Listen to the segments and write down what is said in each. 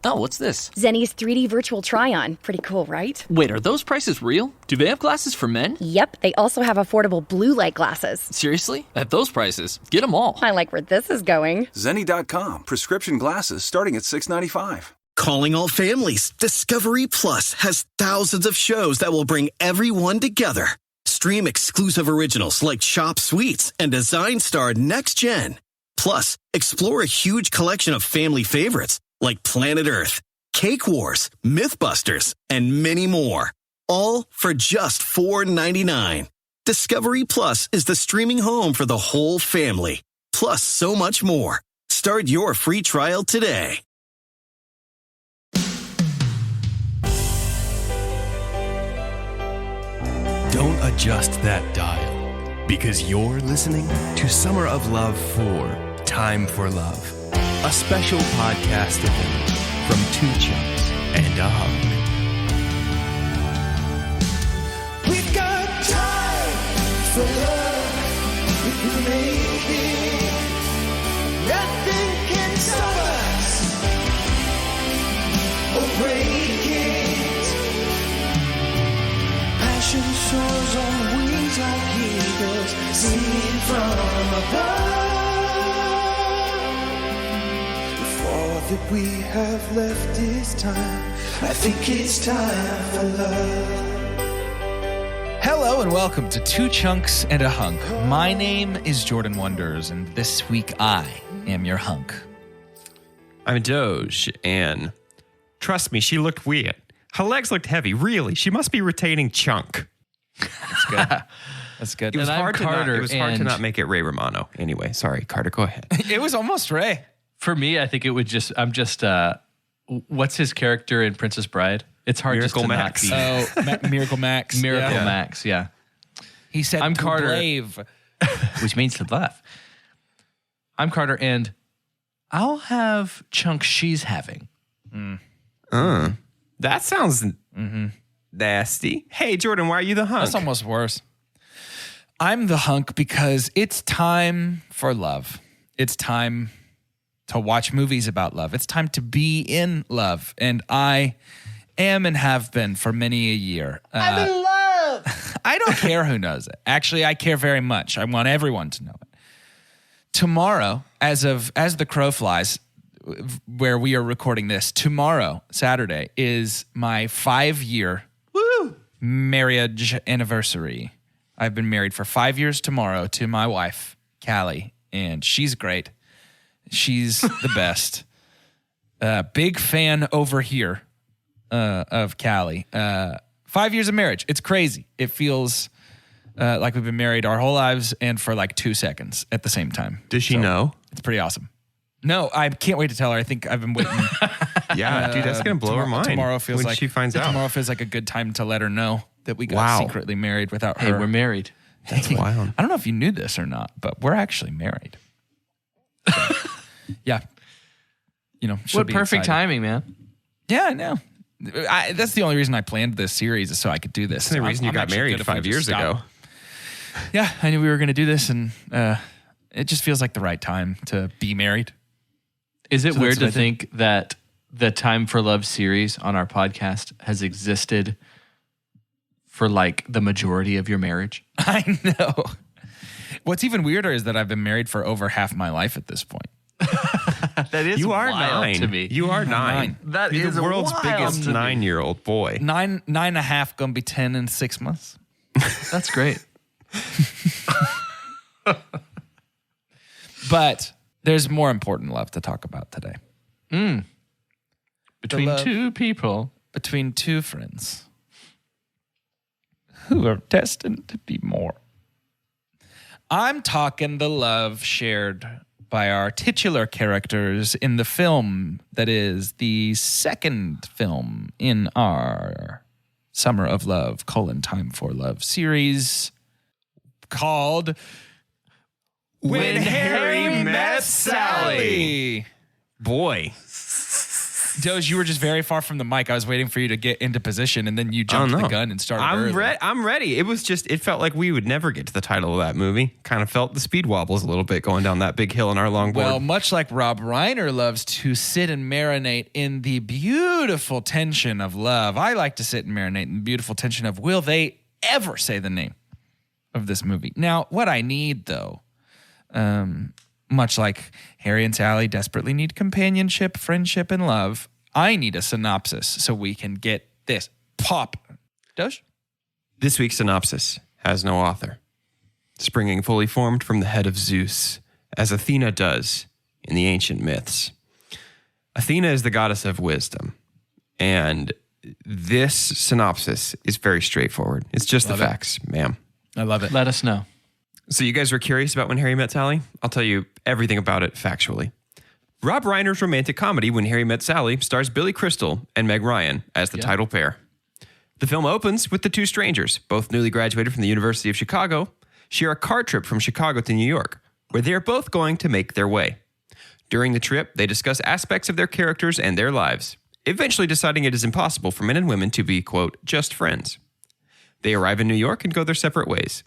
Oh, what's this? Zenny's 3D virtual try-on. Pretty cool, right? Wait, are those prices real? Do they have glasses for men? Yep, they also have affordable blue light glasses. Seriously? At those prices, get them all. I like where this is going. Zenny.com. Prescription glasses starting at $6.95. Calling all families. Discovery Plus has thousands of shows that will bring everyone together. Stream exclusive originals like Shop Suites and Design Star Next Gen. Plus, explore a huge collection of family favorites like Planet Earth, Cake Wars, Mythbusters, and many more. All for just $4.99. Discovery Plus is the streaming home for the whole family. Plus so much more. Start your free trial today. Don't adjust that dial, because you're listening to Summer of Love 4, Time for Love, a special podcast event from 2 Chunks and a Hunk. We've got time for love. We can make it. Nothing can stop us or break it. Passion soars on wings like eagles, singing from above. If all that we have left is time, I think it's time for love. Hello and welcome to 2 Chunks and a Hunk. My name is Jordan Wonders, and this week I am your hunk. I'm Doge, and trust me, she looked weird. Her legs looked heavy. Really, she must be retaining chunk. That's good. That's good. It was, And I'm hard, Carter, it was hard to and not make it Ray Romano. Anyway, sorry, Carter, go ahead. It was almost Ray. For me, I think it would just, what's his character in Princess Bride? It's hard Miracle just to Max. not be. Miracle Max. Miracle Max, yeah. He said, I'm to Carter. brave. Which means to laugh. I'm Carter, and I'll have chunk she's having. That sounds nasty. Hey, Jordan, why are you the hunk? That's almost worse. I'm the hunk because it's time for love. It's time to watch movies about love. It's time to be in love. And I am and have been for many a year. I'm in love. I don't care who knows it. Actually, I care very much. I want everyone to know it. Tomorrow, as the crow flies, where we are recording this, tomorrow, Saturday, is my 5-year marriage anniversary. I've been married for 5 years tomorrow to my wife, Callie, and she's great. She's the best. Big fan over here of Callie. 5 years of marriage. It's crazy. It feels like we've been married our whole lives and for like 2 seconds at the same time. Does she know? It's pretty awesome. No, I can't wait to tell her. I think I've been waiting. Yeah, dude, that's going to blow her mind Tomorrow feels when like she finds out. Tomorrow feels like a good time to let her know that we got secretly married without her. Hey, we're married. That's wild. I don't know if you knew this or not, but we're actually married. So, yeah. You know, she'll What be perfect excited. timing, man. Yeah, I know. That's the only reason I planned this series is so I could do this. That's the reason you got married 5 years ago. Yeah, I knew we were going to do this, and it just feels like the right time to be married. Is it So weird that's to what I think that the Time for Love series on our podcast has existed for like the majority of your marriage? I know. What's even weirder is that I've been married for over half my life at this point. That is You are wild 9 to me. You are 9. That You're is the world's wild biggest to me. 9-year-old boy. Nine and a half, gonna be 10 in 6 months. That's great. But there's more important love to talk about today. Between love. two people. Between two friends who are destined to be more. I'm talking the love shared by our titular characters in the film that is the second film in our Summer of Love, Time for Love series called When Harry Met Sally. Boy. Doge, you were just very far from the mic. I was waiting for you to get into position, and then you jumped the gun and started early. I'm ready. It felt like we would never get to the title of that movie. Kind of felt the speed wobbles a little bit going down that big hill in our longboard. Well, much like Rob Reiner loves to sit and marinate in the beautiful tension of love, I like to sit and marinate in the beautiful tension of, will they ever say the name of this movie? Now, what I need, though, much like Harry and Sally desperately need companionship, friendship, and love, I need a synopsis so we can get this pop. Doge? This week's synopsis has no author. Springing fully formed from the head of Zeus, as Athena does in the ancient myths. Athena is the goddess of wisdom, and this synopsis is very straightforward. It's just the facts, ma'am. I love it. Let us know. So you guys were curious about When Harry Met Sally? I'll tell you everything about it factually. Rob Reiner's romantic comedy When Harry Met Sally stars Billy Crystal and Meg Ryan as the title pair. The film opens with the two strangers, both newly graduated from the University of Chicago, share a car trip from Chicago to New York, where they are both going to make their way. During the trip, they discuss aspects of their characters and their lives, eventually deciding it is impossible for men and women to be, quote, just friends. They arrive in New York and go their separate ways.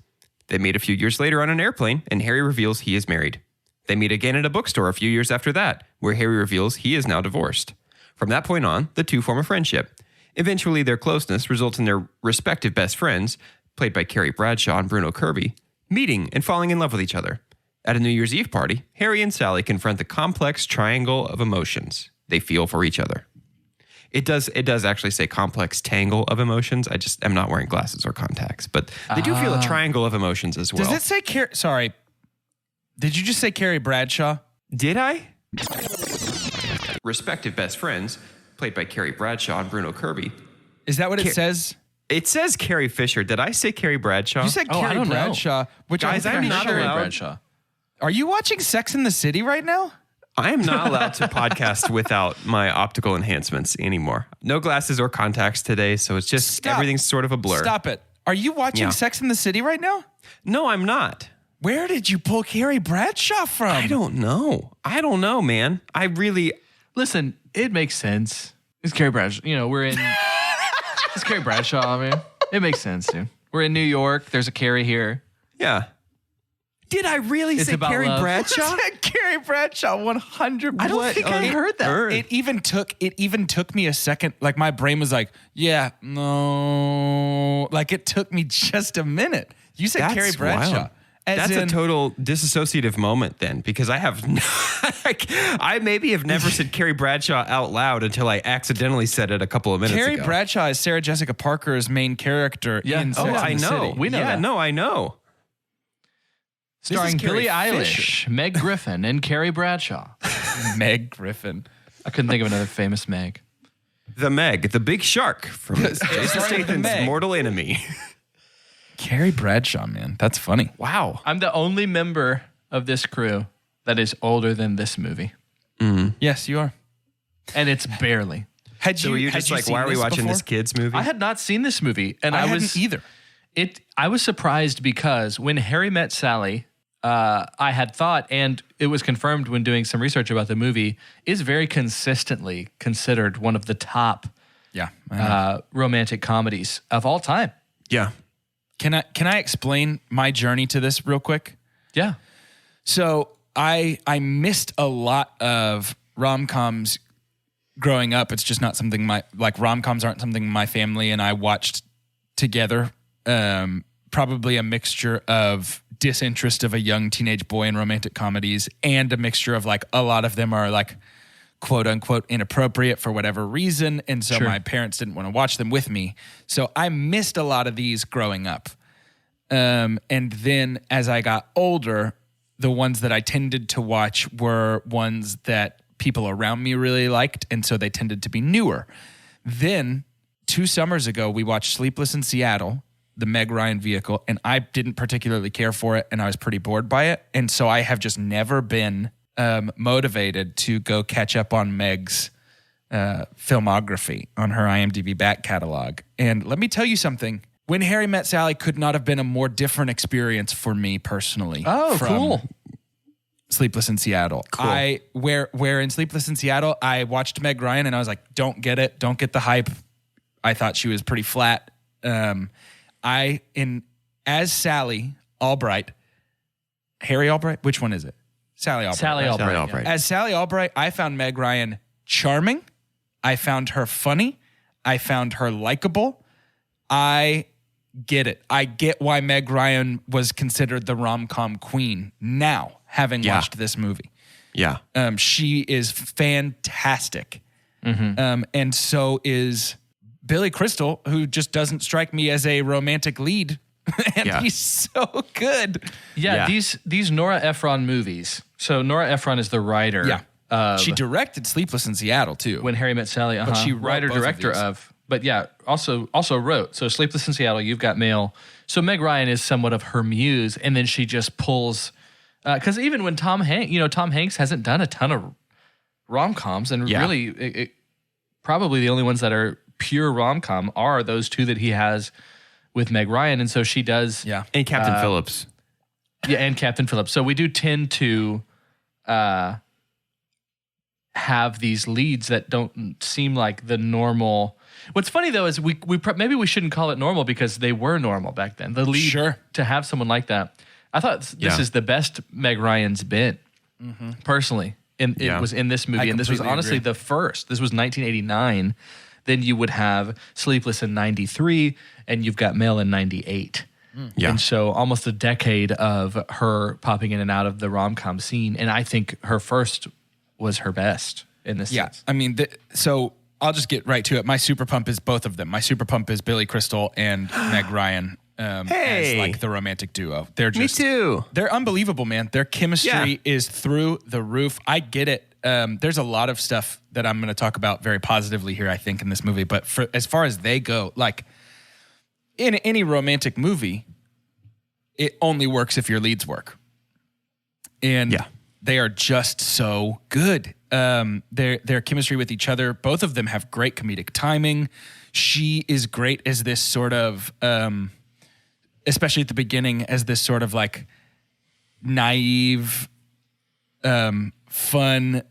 They meet a few years later on an airplane, and Harry reveals he is married. They meet again at a bookstore a few years after that, where Harry reveals he is now divorced. From that point on, the two form a friendship. Eventually, their closeness results in their respective best friends, played by Carrie Bradshaw and Bruno Kirby, meeting and falling in love with each other. At a New Year's Eve party, Harry and Sally confront the complex triangle of emotions they feel for each other. It does actually say complex tangle of emotions. I just am not wearing glasses or contacts, but they do feel a triangle of emotions as well. Does it say Sorry. Did you just say Carrie Bradshaw? Did I? Respective best friends, played by Carrie Bradshaw and Bruno Kirby. Is that what it says? It says Carrie Fisher. Did I say Carrie Bradshaw? You said I Carrie don't know. Bradshaw, which Guys, I'm not Carrie allowed. Bradshaw. Are you watching Sex in the City right now? I am not allowed to podcast without my optical enhancements anymore. No glasses or contacts today, so it's just everything's sort of a blur. Stop it. Are you watching Sex in the City right now? No, I'm not. Where did you pull Carrie Bradshaw from? I don't know, man. I really... Listen, it makes sense. It's Carrie Bradshaw. You know, we're in... It's Carrie Bradshaw, I mean. It makes sense, dude. We're in New York. There's a Carrie here. Yeah. Did I really say Carrie Bradshaw? I said Carrie Bradshaw 100%. I don't think I heard that. It even took me a second. Like my brain was like, yeah, no. Like it took me just a minute. You said Carrie Bradshaw. Wild. That's a total disassociative moment then, because I have I maybe have never said Carrie Bradshaw out loud until I accidentally said it a couple of minutes ago. Carrie Bradshaw is Sarah Jessica Parker's main character in Sex and the City. We know that. No, I know. Starring Billie Carrie Eilish, Meg Griffin, and Carrie Bradshaw. Meg Griffin. I couldn't think of another famous Meg. The Meg, the big shark from Jason Statham's Mortal Enemy. Carrie Bradshaw, man. That's funny. Wow. I'm the only member of this crew that is older than this movie. Mm-hmm. Yes, you are. And it's barely. So were you just like, why are we watching this kids movie? I had not seen this movie. And I hadn't either. I was surprised because when Harry Met Sally, I had thought, and it was confirmed when doing some research about the movie, is very consistently considered one of the top romantic comedies of all time. Yeah. Can I explain my journey to this real quick? Yeah. So I missed a lot of rom-coms growing up. It's just not something rom-coms aren't something my family and I watched together. Probably a mixture of disinterest of a young teenage boy in romantic comedies and a mixture of like a lot of them are like quote unquote inappropriate for whatever reason. And so my parents didn't want to watch them with me. So I missed a lot of these growing up. And then as I got older, the ones that I tended to watch were ones that people around me really liked. And so they tended to be newer. Then 2 summers ago, we watched Sleepless in Seattle, the Meg Ryan vehicle, and I didn't particularly care for it, and I was pretty bored by it. And so I have just never been motivated to go catch up on Meg's filmography on her IMDb back catalog. And let me tell you something. When Harry Met Sally could not have been a more different experience for me personally. Oh, cool. Sleepless in Seattle. Cool. Where in Sleepless in Seattle, I watched Meg Ryan and I was like, don't get it. Don't get the hype. I thought she was pretty flat. As Sally Albright, Harry Albright, which one is it? Sally Albright. Sally right? Albright. Sally Albright. As Sally Albright, I found Meg Ryan charming. I found her funny. I found her likable. I get it. I get why Meg Ryan was considered the rom-com queen now, having watched this movie. Yeah. She is fantastic. And so is Billy Crystal, who just doesn't strike me as a romantic lead. And he's so good. Yeah, these Nora Ephron movies. So Nora Ephron is the writer. Yeah. She directed Sleepless in Seattle, too. When Harry Met Sally. But she wrote both of Writer-director these. of. But yeah, also wrote. So Sleepless in Seattle, You've Got Mail. So Meg Ryan is somewhat of her muse, and then she just pulls. Because even when Tom Hanks hasn't done a ton of rom-coms, and really, probably the only ones that are pure rom-com are those two that he has with Meg Ryan, and so she does. Yeah. And Captain Phillips. Yeah, and Captain Phillips. So we do tend to have these leads that don't seem like the normal. What's funny though is maybe we shouldn't call it normal because they were normal back then. The lead to have someone like that. I thought this is the best Meg Ryan's been, personally. It was in this movie, and this was honestly the first. This was 1989. Then you would have Sleepless in 93, and You've Got Mail in 98. Yeah. And so almost a decade of her popping in and out of the rom-com scene. And I think her first was her best in this sense. I mean, so I'll just get right to it. My super pump is both of them. My super pump is Billy Crystal and Meg Ryan as like the romantic duo. They're just, Me too. They're unbelievable, man. Their chemistry is through the roof. I get it. There's a lot of stuff that I'm going to talk about very positively here, I think, in this movie. But as far as they go, like in any romantic movie, it only works if your leads work. And they are just so good. Their chemistry with each other, both of them have great comedic timing. She is great as this sort of, especially at the beginning, as this sort of like naive, fun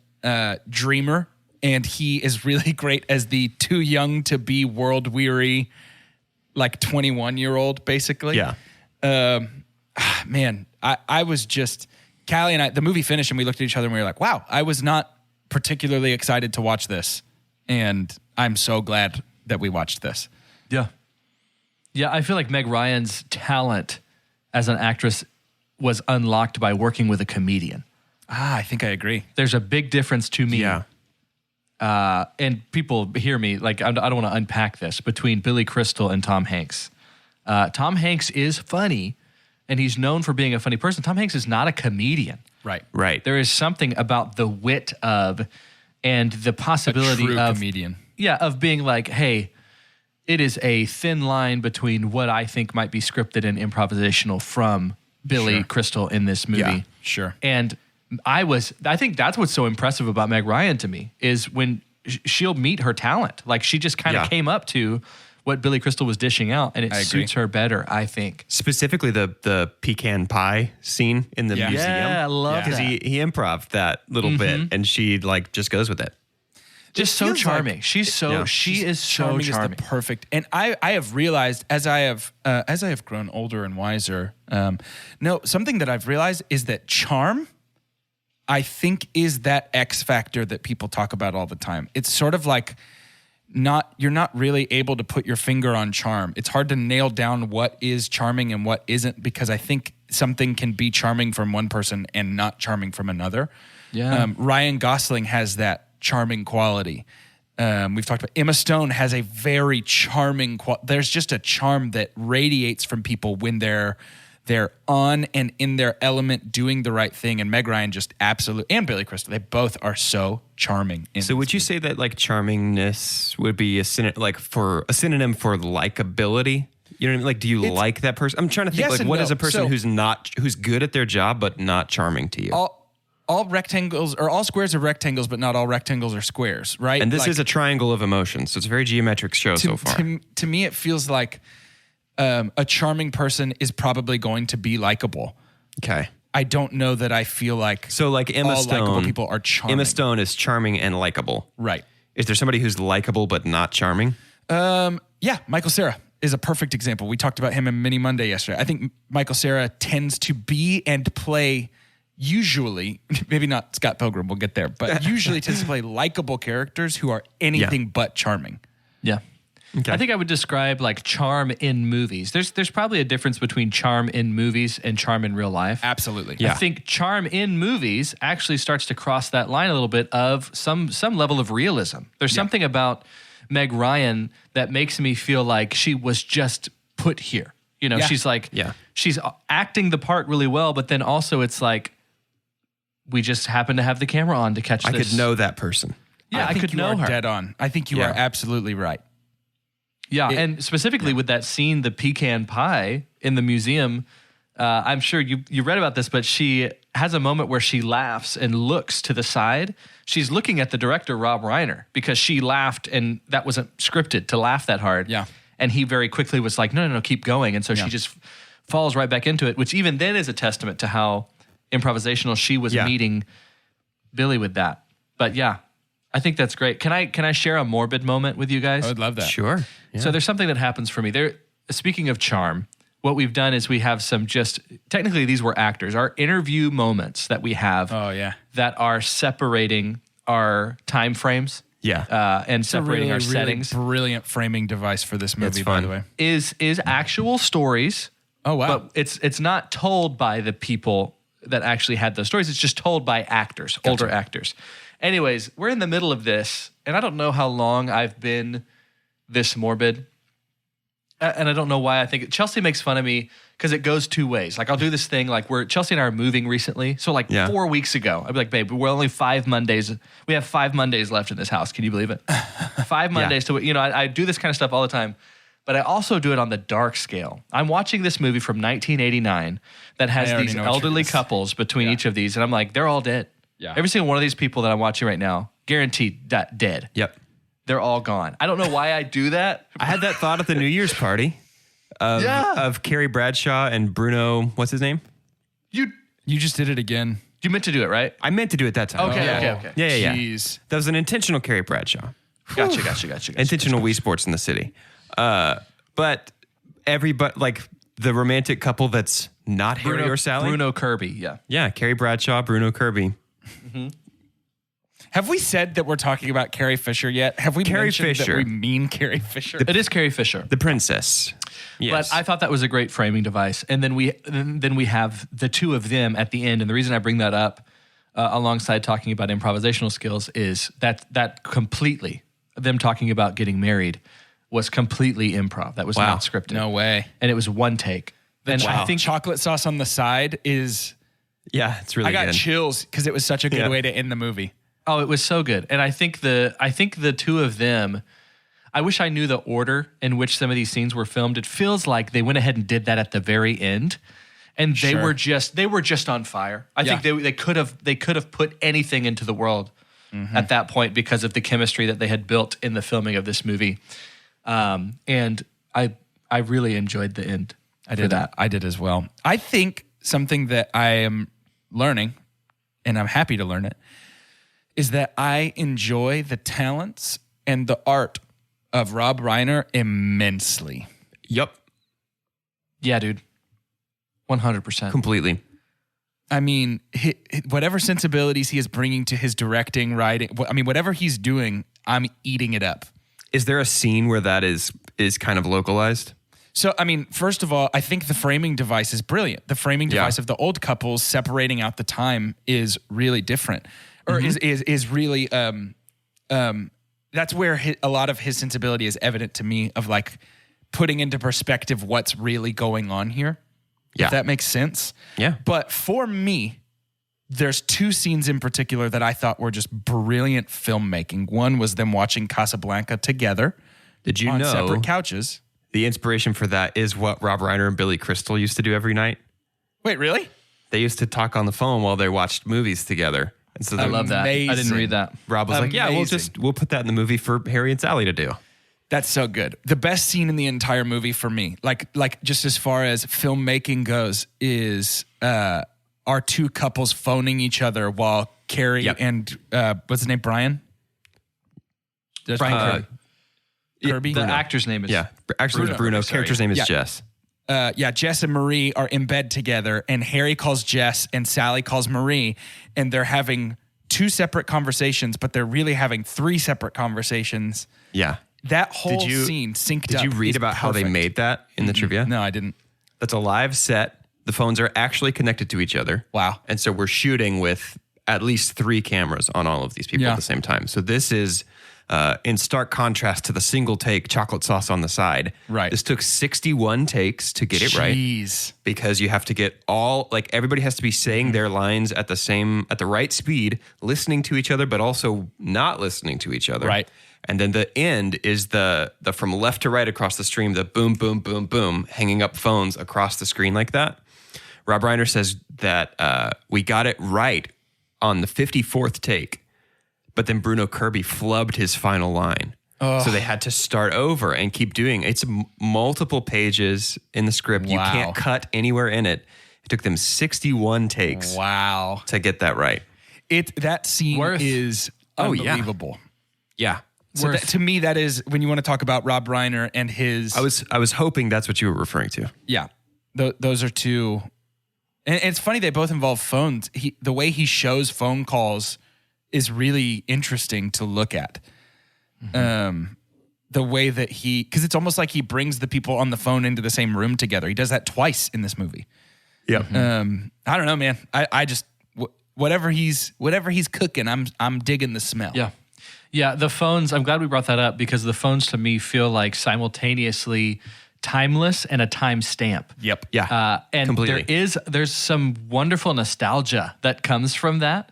dreamer. And he is really great as the too young to be world weary, like 21-year-old, basically. Yeah. Man, I was just, Callie and I, the movie finished and we looked at each other and we were like, wow, I was not particularly excited to watch this. And I'm so glad that we watched this. Yeah. Yeah, I feel like Meg Ryan's talent as an actress was unlocked by working with a comedian. I think I agree. There's a big difference to me. Yeah. And people hear me, like, I don't want to unpack this, between Billy Crystal and Tom Hanks. Tom Hanks is funny, and he's known for being a funny person. Tom Hanks is not a comedian. Right. There is something about the wit of and the possibility a true of comedian. Yeah, of being like, hey, it is a thin line between what I think might be scripted and improvisational from Billy Crystal in this movie. Yeah, sure. And I think that's what's so impressive about Meg Ryan to me is when she'll meet her talent. Like she just kind of came up to what Billy Crystal was dishing out, and it suits her better, I think. Specifically the pecan pie scene in the museum. Yeah, I love Because that. he improv'd that little bit, and she like just goes with it. Just so charming. She's so she is so charming. Is the perfect. And I have realized as I have grown older and wiser, something that I've realized is that charm, I think, is that X factor that people talk about all the time. It's sort of like you're not really able to put your finger on charm. It's hard to nail down what is charming and what isn't, because I think something can be charming from one person and not charming from another. Yeah. Ryan Gosling has that charming quality. We've talked about Emma Stone has a very charming there's just a charm that radiates from people when they're on and in their element doing the right thing. And Meg Ryan just absolutely, and Billy Crystal, they both are so charming. So would you say that like charmingness would be a synonym for likability? You know what I mean? Like, do you like that person? I'm trying to think, Yes like, and what no. is a person So- who's good at their job but not charming to you? All rectangles, or all squares are rectangles, but not all rectangles are squares, right? And this Like, is a triangle of emotions, so it's a very geometric show so far. To me, it feels like a charming person is probably going to be likable. Okay. I don't know that I feel like So like Emma all Stone, likable people are charming. Emma Stone is charming and likable. Right. Is there somebody who's likable but not charming? Yeah, Michael Cera is a perfect example. We talked about him in Mini Monday yesterday. I think Michael Cera tends to be and play usually, maybe not Scott Pilgrim, we'll get there, but usually tends to play likable characters who are anything but charming. Yeah. Okay. I think I would describe like charm in movies. There's probably a difference between charm in movies and charm in real life. Absolutely. Yeah. I think charm in movies actually starts to cross that line a little bit of some level of realism. There's something about Meg Ryan that makes me feel like she was just put here. You know, she's like, she's acting the part really well, but then also it's like, we just happen to have the camera on to catch this. I could know that person. Yeah, I think could you know are her. dead on. I think you are absolutely right. Yeah, and specifically with that scene, the pecan pie in the museum, I'm sure you read about this, but she has a moment where she laughs and looks to the side. She's looking at the director, Rob Reiner, because she laughed and that wasn't scripted to laugh that hard. Yeah. And he very quickly was like, no, keep going. And so she just falls right back into it, which even then is a testament to how improvisational she was meeting Billy with that. But yeah, I think that's great. Can I share a morbid moment with you guys? I would love that. Sure. Yeah. So there's something that happens for me. Speaking of charm, what we've done is we have some technically these were actors, our interview moments that we have that are separating our time frames. Yeah. And separating our really settings. Brilliant framing device for this movie, It's by fun. the way. Is actual stories. Oh, wow. But it's not told by the people that actually had those stories. It's just told by actors, older actors. Anyways, we're in the middle of this, and I don't know how long I've been this morbid. And I don't know why I think Chelsea makes fun of me because it goes two ways. Like I'll do this thing like Chelsea and I are moving recently. So like 4 weeks ago, I'd be like, babe, we're only 5 Mondays. We have 5 Mondays left in this house. Can you believe it? 5 Mondays to, I do this kind of stuff all the time. But I also do it on the dark scale. I'm watching this movie from 1989 that has these elderly couples between each of these. And I'm like, they're all dead. Yeah. Every single one of these people that I'm watching right now, guaranteed dead. Yep. They're all gone. I don't know why I do that. I had that thought at the New Year's party of Carrie Bradshaw and Bruno, what's his name? You just did it again. You meant to do it, right? I meant to do it that time. Okay. Yeah. Jeez. That was an intentional Carrie Bradshaw. Gotcha. Intentional Wii Sports in the city. But everybody, like the romantic couple that's not Harry or Sally. Bruno Kirby, yeah. Yeah, Carrie Bradshaw, Bruno Kirby. Mm-hmm. Have we said that we're talking about Carrie Fisher yet? Have we Carrie mentioned Fisher. that we mean Carrie Fisher? It is Carrie Fisher. The princess. Yes. But I thought that was a great framing device. And then we have the two of them at the end. And the reason I bring that up alongside talking about improvisational skills is that completely, them talking about getting married was completely improv. That was not scripted. No way. And it was one take. And I think chocolate sauce on the side is... Yeah, it's really good. I got chills because it was such a good way to end the movie. Oh, it was so good. And I think the two of them, I wish I knew the order in which some of these scenes were filmed. It feels like they went ahead and did that at the very end. And they were just on fire. I think they could have put anything into the world at that point because of the chemistry that they had built in the filming of this movie. And I really enjoyed the end. I did as well. I think something that I am learning, and I'm happy to learn it, is that I enjoy the talents and the art of Rob Reiner immensely. Yep. Yeah, dude. 100%. Completely. I mean, whatever sensibilities he is bringing to his directing, writing, whatever he's doing, I'm eating it up. Is there a scene where that is kind of localized? So, first of all, I think the framing device is brilliant. The framing device of the old couples separating out the time is really different. Or is really, that's where a lot of his sensibility is evident to me of like putting into perspective what's really going on here. Yeah. If that makes sense. Yeah. But for me, there's 2 scenes in particular that I thought were just brilliant filmmaking. One was them watching Casablanca together. Did you on know separate couches. The inspiration for that is what Rob Reiner and Billy Crystal used to do every night? Wait, really? They used to talk on the phone while they watched movies together. And so I love that. I didn't read that. Rob was like, yeah, we'll put that in the movie for Harry and Sally to do. That's so good. The best scene in the entire movie for me, like just as far as filmmaking goes, is are two couples phoning each other while Carrie and what's his name, Brian? Brian Kirby. The actor's name is Actually, it's Bruno. Character's name is Jess. Jess and Marie are in bed together, and Harry calls Jess and Sally calls Marie, and they're having 2 separate conversations, but they're really having 3 separate conversations. Yeah. That whole scene synced up. Did you read about how they made that in the trivia? No, I didn't. That's a live set. The phones are actually connected to each other. Wow. And so we're shooting with at least 3 cameras on all of these people at the same time. So this is in stark contrast to the single take chocolate sauce on the side. Right. This took 61 takes to get it right. Because you have to get everybody has to be saying their lines at the right speed, listening to each other, but also not listening to each other. Right. And then the end is the from left to right across the stream, the boom, boom, boom, boom, hanging up phones across the screen like that. Rob Reiner says that we got it right on the 54th take, but then Bruno Kirby flubbed his final line. So they had to start over and keep doing it. It's multiple pages in the script. Wow. You can't cut anywhere in it. It took them 61 takes to get that right. That scene is unbelievable. Yeah. So to me, that is when you want to talk about Rob Reiner and his... I was hoping that's what you were referring to. Yeah. Those are 2... And it's funny, they both involve phones. The way he shows phone calls is really interesting to look at. The way that because it's almost like he brings the people on the phone into the same room together. He does that twice in this movie. Yeah. I don't know, man. I just whatever he's cooking, I'm digging the smell. Yeah. Yeah, the phones, I'm glad we brought that up because the phones to me feel like simultaneously timeless and a time stamp. Yep. Yeah. And completely. there's some wonderful nostalgia that comes from that.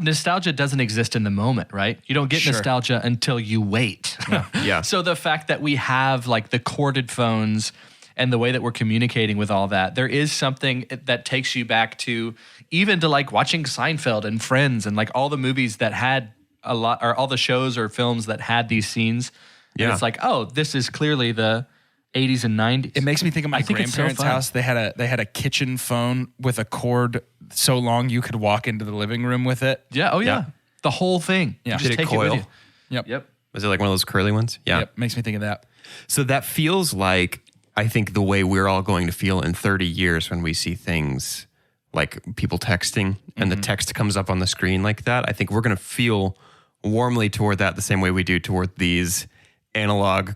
Nostalgia doesn't exist in the moment, right? You don't get nostalgia until you wait. Yeah. So the fact that we have like the corded phones and the way that we're communicating with all that, there is something that takes you back to even to like watching Seinfeld and Friends and like all the movies that had a lot, or all the shows or films that had these scenes. Yeah. And it's like, oh, this is clearly the 80s and 90s. It makes me think of my grandparents' house. They had a kitchen phone with a cord so long you could walk into the living room with it. Yeah. Oh, yeah. The whole thing. Yeah. You just Did it take coil? it with you. Yep. Was it like one of those curly ones? Yeah. Yep. Makes me think of that. So that feels like, I think, the way we're all going to feel in 30 years when we see things like people texting and the text comes up on the screen like that. I think we're going to feel warmly toward that the same way we do toward these analog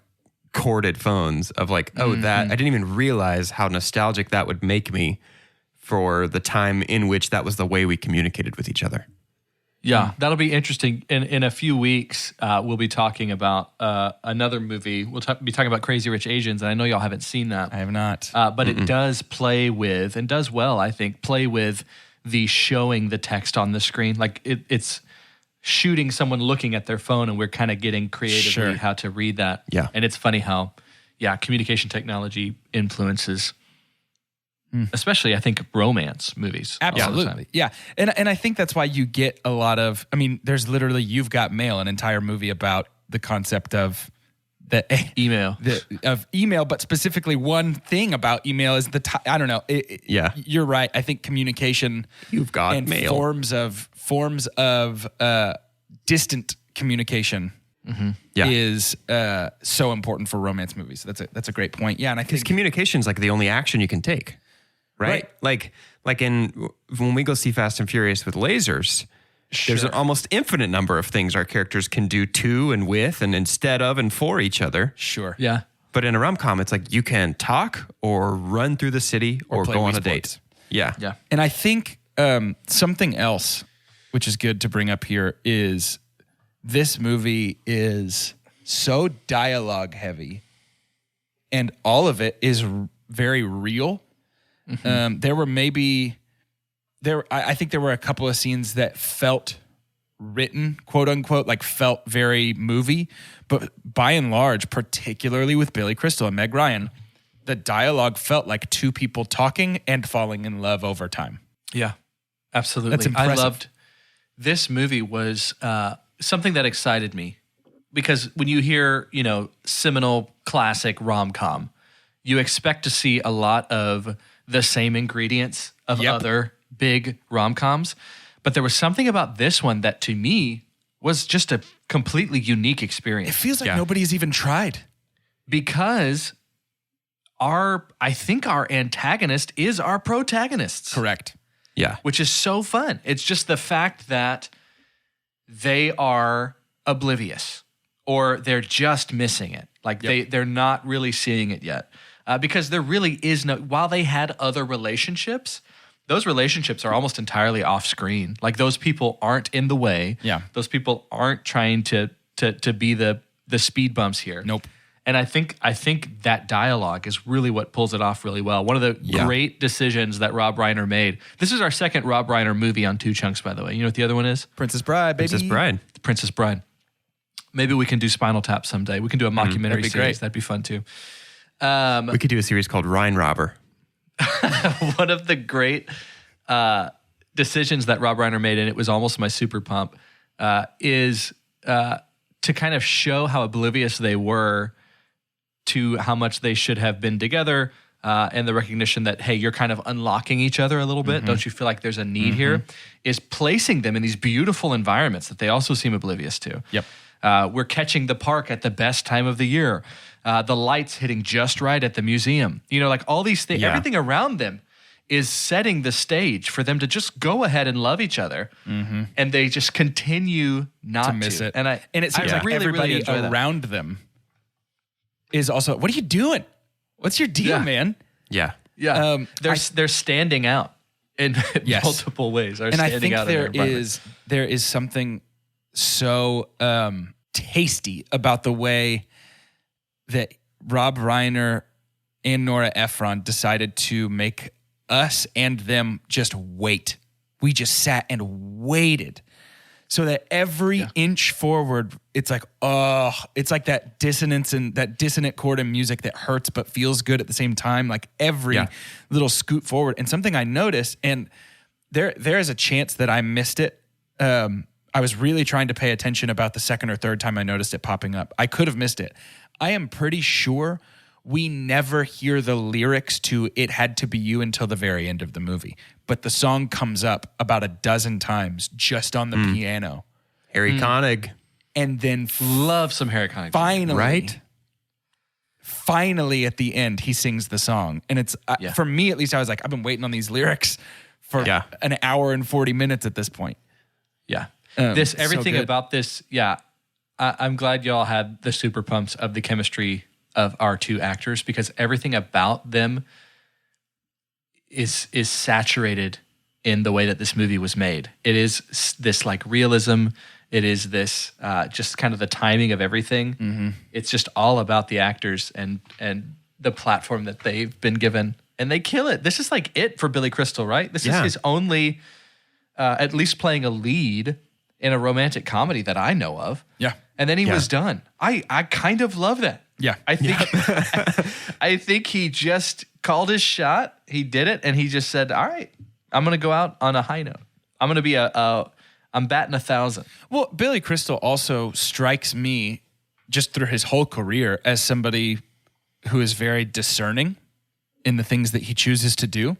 corded phones of like, that I didn't even realize how nostalgic that would make me for the time in which that was the way we communicated with each other. Yeah, that'll be interesting. In a few weeks, we'll be talking about another movie. We'll be talking about Crazy Rich Asians, and I know y'all haven't seen that. I have not. But it does play with, and does well, I think, play with the showing the text on the screen. Like it's shooting someone looking at their phone, and we're kind of getting creatively how to read that. Yeah. And it's funny how, communication technology influences, especially, I think, romance movies. Absolutely. Yeah. And I think that's why you get a lot of, there's literally You've Got Mail, an entire movie about the concept of the email. Of email, but specifically one thing about email is I don't know. You're right. I think communication. You've got and mail. Forms of distant communication is so important for romance movies. That's a great point. Yeah, and I think communication is like the only action you can take, right? Like when we go see Fast and Furious with lasers, there's an almost infinite number of things our characters can do to and with and instead of and for each other. Sure. Yeah. But in a rom-com, it's like you can talk or run through the city or go on a date. Yeah. Yeah. And I think something else, which is good to bring up here, is this movie is so dialogue heavy and all of it is very real. There were I think there were a couple of scenes that felt written, quote unquote, like felt very movie, but by and large, particularly with Billy Crystal and Meg Ryan, the dialogue felt like two people talking and falling in love over time. Yeah, absolutely. That's impressive. I loved this movie. Was something that excited me because when you hear, seminal classic rom-com, you expect to see a lot of the same ingredients of other big rom-coms. But there was something about this one that to me was just a completely unique experience. It feels like nobody's even tried. Because I think our antagonist is our protagonists. Correct. Yeah. Which is so fun. It's just the fact that they are oblivious or they're just missing it. Like they're not really seeing it yet. Because there really is no, while they had other relationships, those relationships are almost entirely off screen. Like those people aren't in the way. Yeah. Those people aren't trying to be the speed bumps here. Nope. And I think that dialogue is really what pulls it off really well. One of the great decisions that Rob Reiner made. This is our second Rob Reiner movie on Two Chunks, by the way. You know what the other one is? Princess Bride, baby. Princess Bride. The Princess Bride. Maybe we can do Spinal Tap someday. We can do a mockumentary that'd be series. great. That'd be fun too. We could do a series called Rhine Robber. One of the great decisions that Rob Reiner made, and it was almost my super pump, is to kind of show how oblivious they were to how much they should have been together, and the recognition that, hey, you're kind of unlocking each other a little bit. Don't you feel like there's a need here? Is placing them in these beautiful environments that they also seem oblivious to. Yep. We're catching the park at the best time of the year. The lights hitting just right at the museum. You know, like all these things, everything around them is setting the stage for them to just go ahead and love each other. And they just continue not to miss it. And it seems like really, everybody really enjoy that. around them is also, what are you doing? What's your deal, man? Yeah. Yeah. They're standing out in multiple ways. And I think there is something so tasty about the way that Rob Reiner and Nora Ephron decided to make us and them just wait. We just sat and waited so that every inch forward, it's like, it's like that dissonance and that dissonant chord in music that hurts but feels good at the same time. Like every little scoot forward. And something I noticed, and there is a chance that I missed it. I was really trying to pay attention about the second or third time I noticed it popping up. I could have missed it. I am pretty sure we never hear the lyrics to It Had to Be You until the very end of the movie. But the song comes up about a dozen times just on the piano. Harry Connick. And then love some Harry Connick. Finally at the end, he sings the song. And it's, for me at least, I was like, I've been waiting on these lyrics for an hour and 40 minutes at this point. Yeah. Everything about this, I'm glad y'all had the super pumps of the chemistry of our two actors, because everything about them is saturated in the way that this movie was made. It is this like realism. It is this just kind of the timing of everything. It's just all about the actors and the platform that they've been given, and they kill it. This is like it for Billy Crystal, right? This is his only, at least playing a lead in a romantic comedy that I know of. Yeah. And then he was done. I kind of love that. Yeah. I think I think he just called his shot. He did it, and he just said, all right, I'm going to go out on a high note. I'm going to be I'm batting 1,000. Well, Billy Crystal also strikes me just through his whole career as somebody who is very discerning in the things that he chooses to do.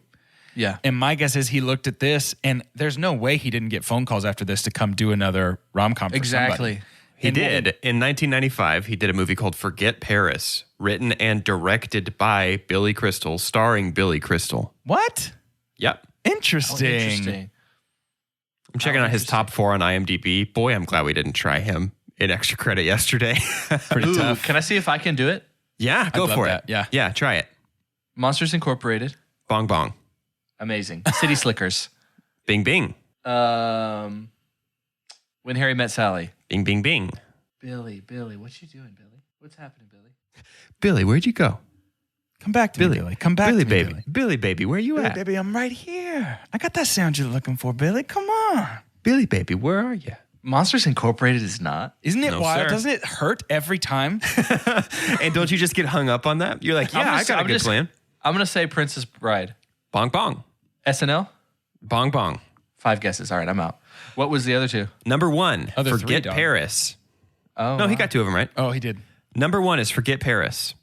Yeah. And my guess is he looked at this, and there's no way he didn't get phone calls after this to come do another rom-com for somebody. He did. In 1995, he did a movie called Forget Paris, written and directed by Billy Crystal, starring Billy Crystal. What? Yep. Interesting. I'm checking out his top 4 on IMDb. Boy, I'm glad we didn't try him in extra credit yesterday. Pretty tough. Can I see if I can do it? Yeah, go for that. it. Yeah, try it. Monsters Incorporated. Bong Bong. Amazing. City Slickers. Bing Bing. When Harry Met Sally. Bing Bing Bing. Billy, what you doing, Billy? What's happening, Billy? Billy, where'd you go? Come back to me, Billy. Come back Billy, to me, baby. Billy, baby, where you at? Baby, I'm right here. I got that sound you're looking for, Billy. Come on. Billy, baby, where are you? Monsters Incorporated is not. Isn't it No, wild? sir. Doesn't it hurt every time? And don't you just get hung up on that? You're like, I got a good plan. I'm going to say Princess Bride. Bong Bong. SNL? Bong Bong. 5 guesses. All right, I'm out. What was the other 2? Number 1, Other 3, Forget dog. Paris. Oh, No, he got 2 of them right. Oh, he did. Number 1 is Forget Paris,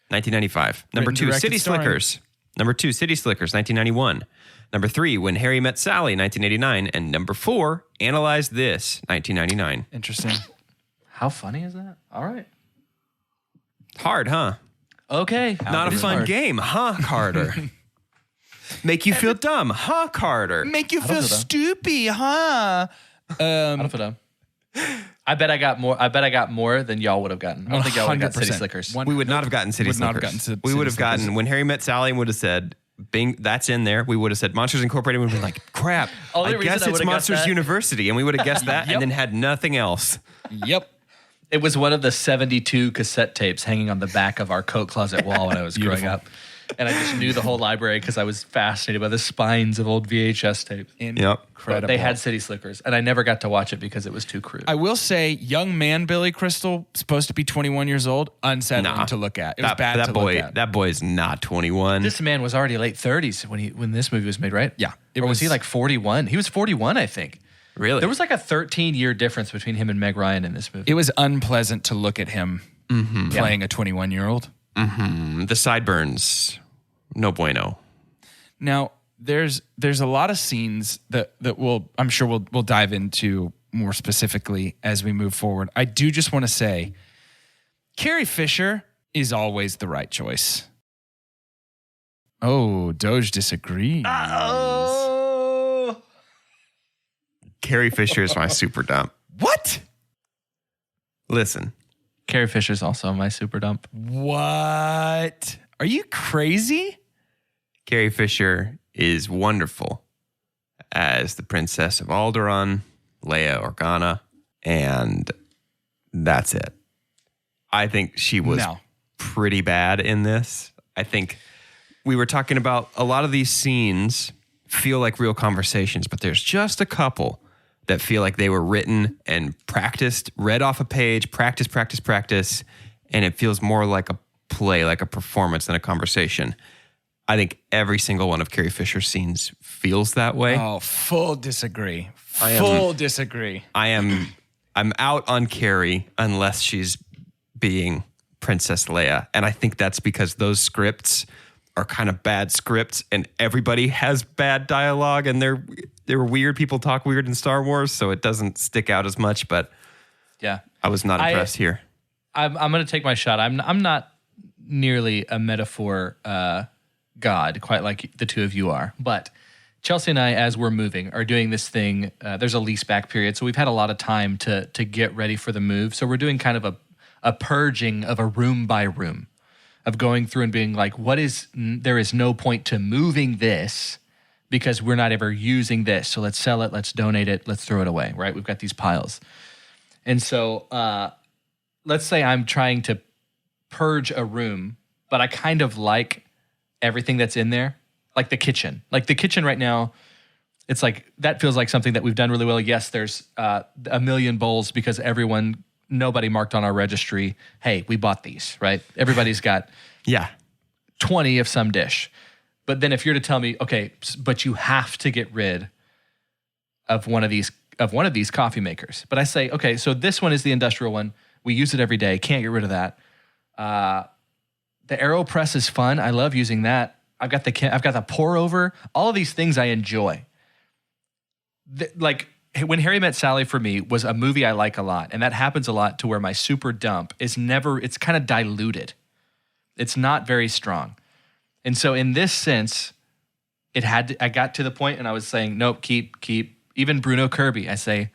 1995. Number Written, 2, directed, City starring- Slickers, Number 2, City Slickers, 1991. Number 3, When Harry Met Sally, 1989. And number 4, Analyze This, 1999. Interesting. How funny is that? All right. Hard, huh? Okay. Not a fun game, huh, Carter? Make you feel dumb, huh, Carter? Make you don't feel know. stupid, huh? I don't know. I bet I got more. I bet I got more than y'all would have gotten. I don't think y'all would have got City 100%. Slickers. We would not have gotten City Would not have Slickers. gotten we would have City Slickers. gotten When Harry Met Sally and would have said, Bing, that's in there. We would have said Monsters Incorporated. We would have been like, crap. Only I reason guess I it's would've got Monsters that- University. And we would have guessed that and then had nothing else. Yep. It was one of the 72 cassette tapes hanging on the back of our coat closet wall when I was growing up. And I just knew the whole library because I was fascinated by the spines of old VHS tapes. Incredible. They had City Slickers, and I never got to watch it because it was too crude. I will say, young man Billy Crystal, supposed to be 21 years old, unsettling to look at. It was bad to look at. That boy's not 21. This man was already late 30s when this movie was made, right? Yeah. Or was he like 41? He was 41, I think. Really? There was like a 13-year difference between him and Meg Ryan in this movie. It was unpleasant to look at him playing a 21-year-old. The sideburns, no bueno. Now, there's a lot of scenes that I'm sure we'll dive into more specifically as we move forward. I do just want to say, Carrie Fisher is always the right choice. Oh, Doge disagrees. Carrie Fisher is my super dump. What? Listen. Carrie Fisher's also my super dump. What? Are you crazy? Carrie Fisher is wonderful as the Princess of Alderaan, Leia Organa, and that's it. I think she was pretty bad in this. I think we were talking about a lot of these scenes feel like real conversations, but there's just a couple that feel like they were written and practiced, read off a page, practice, and it feels more like a play, like a performance than a conversation. I think every single one of Carrie Fisher's scenes feels that way. Oh, full disagree. Disagree. I'm out on Carrie unless she's being Princess Leia. And I think that's because those scripts are kind of bad scripts and everybody has bad dialogue and they're weird. People talk weird in Star Wars, so it doesn't stick out as much, but yeah, I was not impressed here. I'm going to take my shot. I'm not nearly a metaphor god, quite like the two of you are, but Chelsea and I, as we're moving, are doing this thing. There's a lease back period, so we've had a lot of time to get ready for the move. So we're doing kind of a purging of a room by room, of going through and being like, there is no point to moving this because we're not ever using this. So let's sell it, let's donate it, let's throw it away, right? We've got these piles. And so let's say I'm trying to purge a room, but I kind of like everything that's in there. Like the kitchen. Like the kitchen right now, it's like, that feels like something that we've done really well. Yes, there's a million bowls because nobody marked on our registry, hey, we bought these, right? Everybody's got 20 of some dish. But then if you're to tell me, okay, but you have to get rid of one of these coffee makers. But I say, okay, so this one is the industrial one. We use it every day. Can't get rid of that. The AeroPress is fun. I love using that. I've got the pour over. All of these things I enjoy. Like When Harry Met Sally for me was a movie I like a lot, and that happens a lot to where my super dump is it's kind of diluted. It's not very strong. And so in this sense, I got to the point and I was saying, nope, keep. Even Bruno Kirby, I say,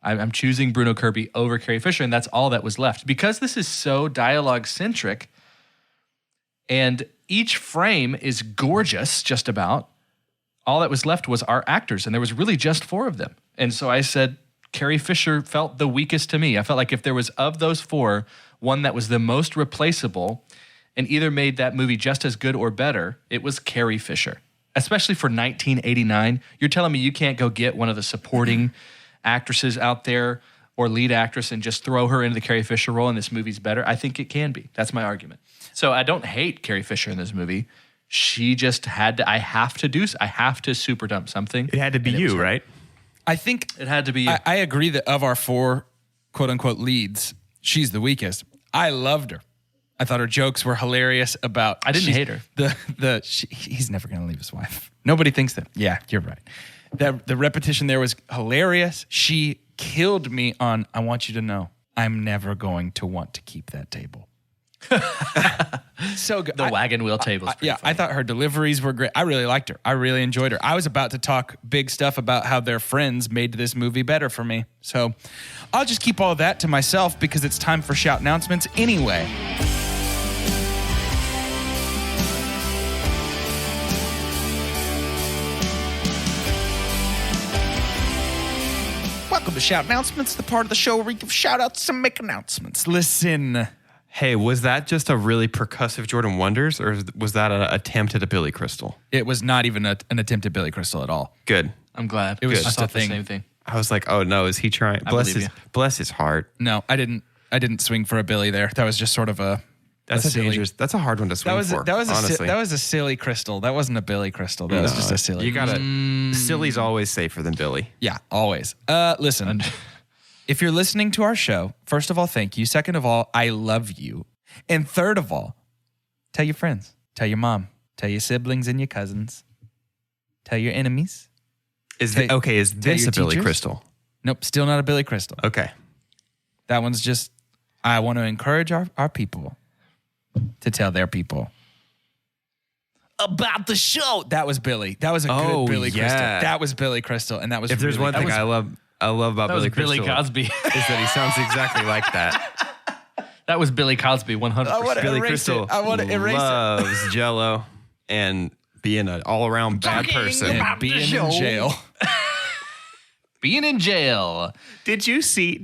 I'm choosing Bruno Kirby over Carrie Fisher, and that's all that was left. Because this is so dialogue-centric, and each frame is gorgeous, just about, all that was left was our actors, and there was really just 4 of them. And so I said, Carrie Fisher felt the weakest to me. I felt like if there was, of those 4, one that was the most replaceable and either made that movie just as good or better, it was Carrie Fisher. Especially for 1989. You're telling me you can't go get one of the supporting actresses out there or lead actress and just throw her into the Carrie Fisher role and this movie's better? I think it can be. That's my argument. So I don't hate Carrie Fisher in this movie. She just had to, I have to super dump something. It had to be you, right? I think it had to be you. I agree that of our 4 quote unquote leads, she's the weakest. I loved her. I thought her jokes were hilarious about. I didn't hate her. He's never going to leave his wife. Nobody thinks that. Yeah, you're right. The repetition there was hilarious. She killed me on, I want you to know, I'm never going to want to keep that table. So good. The wagon wheel table. I thought her deliveries were great. I really liked her. I really enjoyed her. I was about to talk big stuff about how their friends made this movie better for me. So I'll just keep all of that to myself because it's time for shout announcements anyway. Welcome to Shout Announcements, the part of the show where we give shout outs and make announcements. Listen. Hey, was that just a really percussive Jordan Wonders, or was that an attempt at a Billy Crystal? It was not even an attempt at Billy Crystal at all. Good. I'm glad. It was I just a thought the thing. same thing. I was like, oh no, is he trying? Bless his heart. No, I didn't swing for a Billy there. That was just sort of a That's a silly. dangerous. That's a hard one to swing for. Honestly, that was a silly crystal. That wasn't a Billy crystal. That was just a silly. You gotta. Silly's always safer than Billy. Yeah, always. Listen, if you're listening to our show, first of all, thank you. Second of all, I love you. And third of all, tell your friends, tell your mom, tell your siblings and your cousins, tell your enemies. Is this a Billy teachers? Crystal? Nope, still not a Billy crystal. Okay. That one's just, I want to encourage our people to tell their people about the show. That was Billy. That was a good Billy Crystal. That was Billy Crystal. And that was If there's one thing I love about Billy Crystal, Billy Cosby. is that he sounds exactly like that. That was Billy Cosby, 100%. Billy Crystal loves Jello and being an all-around bad person. And being in jail. Being in jail. Did you see,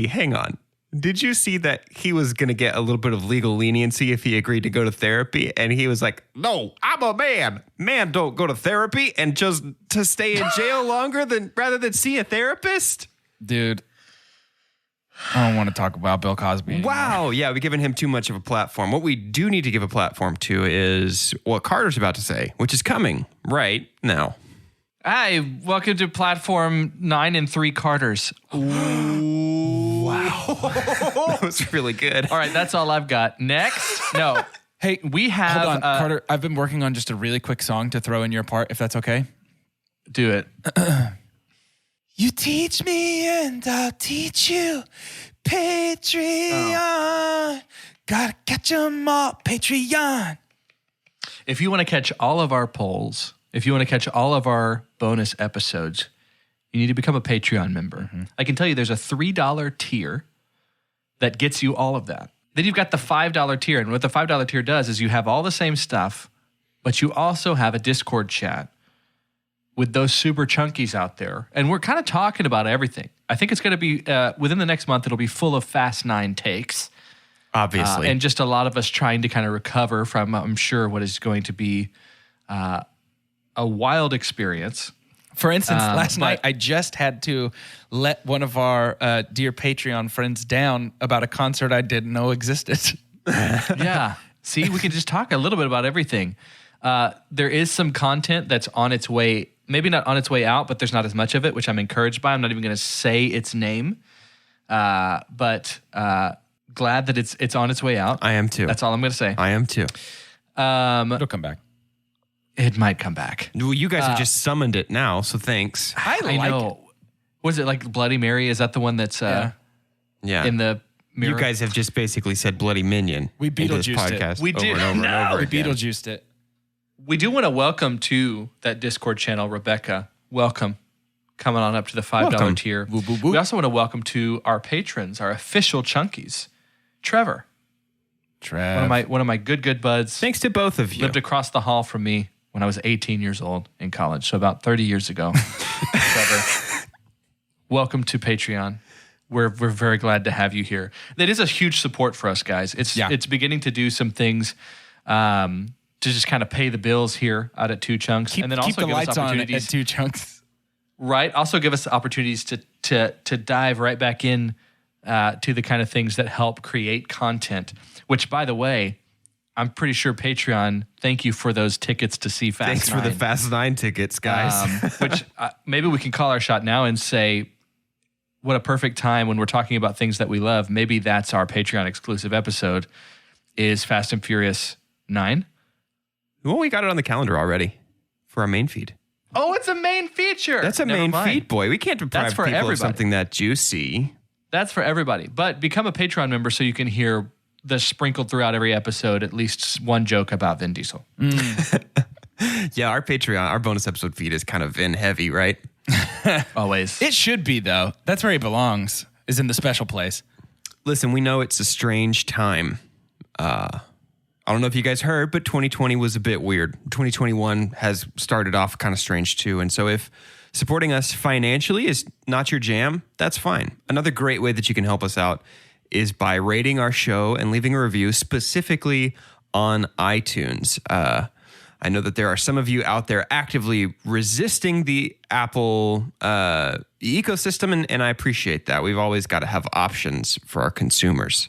hang on. Did you see that he was going to get a little bit of legal leniency if he agreed to go to therapy? And he was like, no, I'm a man. Man don't go to therapy, and just to stay in jail longer rather than see a therapist? Dude, I don't want to talk about Bill Cosby anymore. Wow. Yeah, we've given him too much of a platform. What we do need to give a platform to is what Carter's about to say, which is coming right now. Hi, welcome to platform 9 and 3 Carters. That was really good. All right, that's all I've got. Next. No. Hey, we have... Hold on, Carter. I've been working on just a really quick song to throw in your part, if that's okay. Do it. You teach me and I'll teach you. Patreon. Gotta catch 'em all. Patreon. If you want to catch all of our polls, if you want to catch all of our bonus episodes, you need to become a Patreon member. Mm-hmm. I can tell you there's a $3 tier that gets you all of that. Then you've got the $5 tier. And what the $5 tier does is you have all the same stuff, but you also have a Discord chat with those super chunkies out there. And we're kind of talking about everything. I think it's going to be, within the next month, it'll be full of Fast 9 takes. Obviously. And just a lot of us trying to kind of recover from, I'm sure, what is going to be a wild experience. For instance, last night, I just had to let one of our dear Patreon friends down about a concert I didn't know existed. Yeah. See, we can just talk a little bit about everything. There is some content that's on its way, maybe not on its way out, but there's not as much of it, which I'm encouraged by. I'm not even going to say its name, but glad that it's on its way out. I am too. That's all I'm going to say. I am too. It'll come back. It might come back. Well, you guys have just summoned it now, so thanks. I know. Was it like Bloody Mary? Is that the one that's yeah. in the mirror? You guys have just basically said Bloody Minion. We into this Beetlejuiced it. podcast We did. over and over No. and over We again. Beetlejuiced it. We do want to welcome to that Discord channel, Rebecca. Welcome. Coming on up to the $5 Welcome. tier. Woo, woo, woo. We also want to welcome to our patrons, our official chunkies. Trevor. One of my good buds. Thanks to both of you. Lived across the hall from me when I was 18 years old in college, so about 30 years ago. Trevor, welcome to Patreon. We're very glad to have you here. That is a huge support for us, guys. It's beginning to do some things to just kind of pay the bills here out at Two Chunks, and then also keep the give us lights on opportunities. at 2 Chunks. Right. Also give us opportunities to dive right back in to the kind of things that help create content, which, by the way, I'm pretty sure Patreon, thank you for those tickets to see Fast 9. Thanks for the Fast 9 tickets, guys. Which maybe we can call our shot now and say, what a perfect time when we're talking about things that we love. Maybe that's our Patreon exclusive episode, is Fast and Furious 9. Well, we got it on the calendar already for our main feed. Oh, it's a main feature. That's a Never main mind. feed, boy. We can't deprive for people everybody. of something that juicy. That's for everybody. But become a Patreon member so you can hear the sprinkled throughout every episode at least one joke about Vin Diesel. Yeah, our Patreon, our bonus episode feed is kind of in heavy, right? Always. It should be, though. That's where he belongs, is in the special place. Listen, we know it's a strange time. I don't know if you guys heard, but 2020 was a bit weird. 2021 has started off kind of strange too. And so if supporting us financially is not your jam, that's fine. Another great way that you can help us out is by rating our show and leaving a review specifically on iTunes. I know that there are some of you out there actively resisting the Apple ecosystem, and I appreciate that. We've always got to have options for our consumers.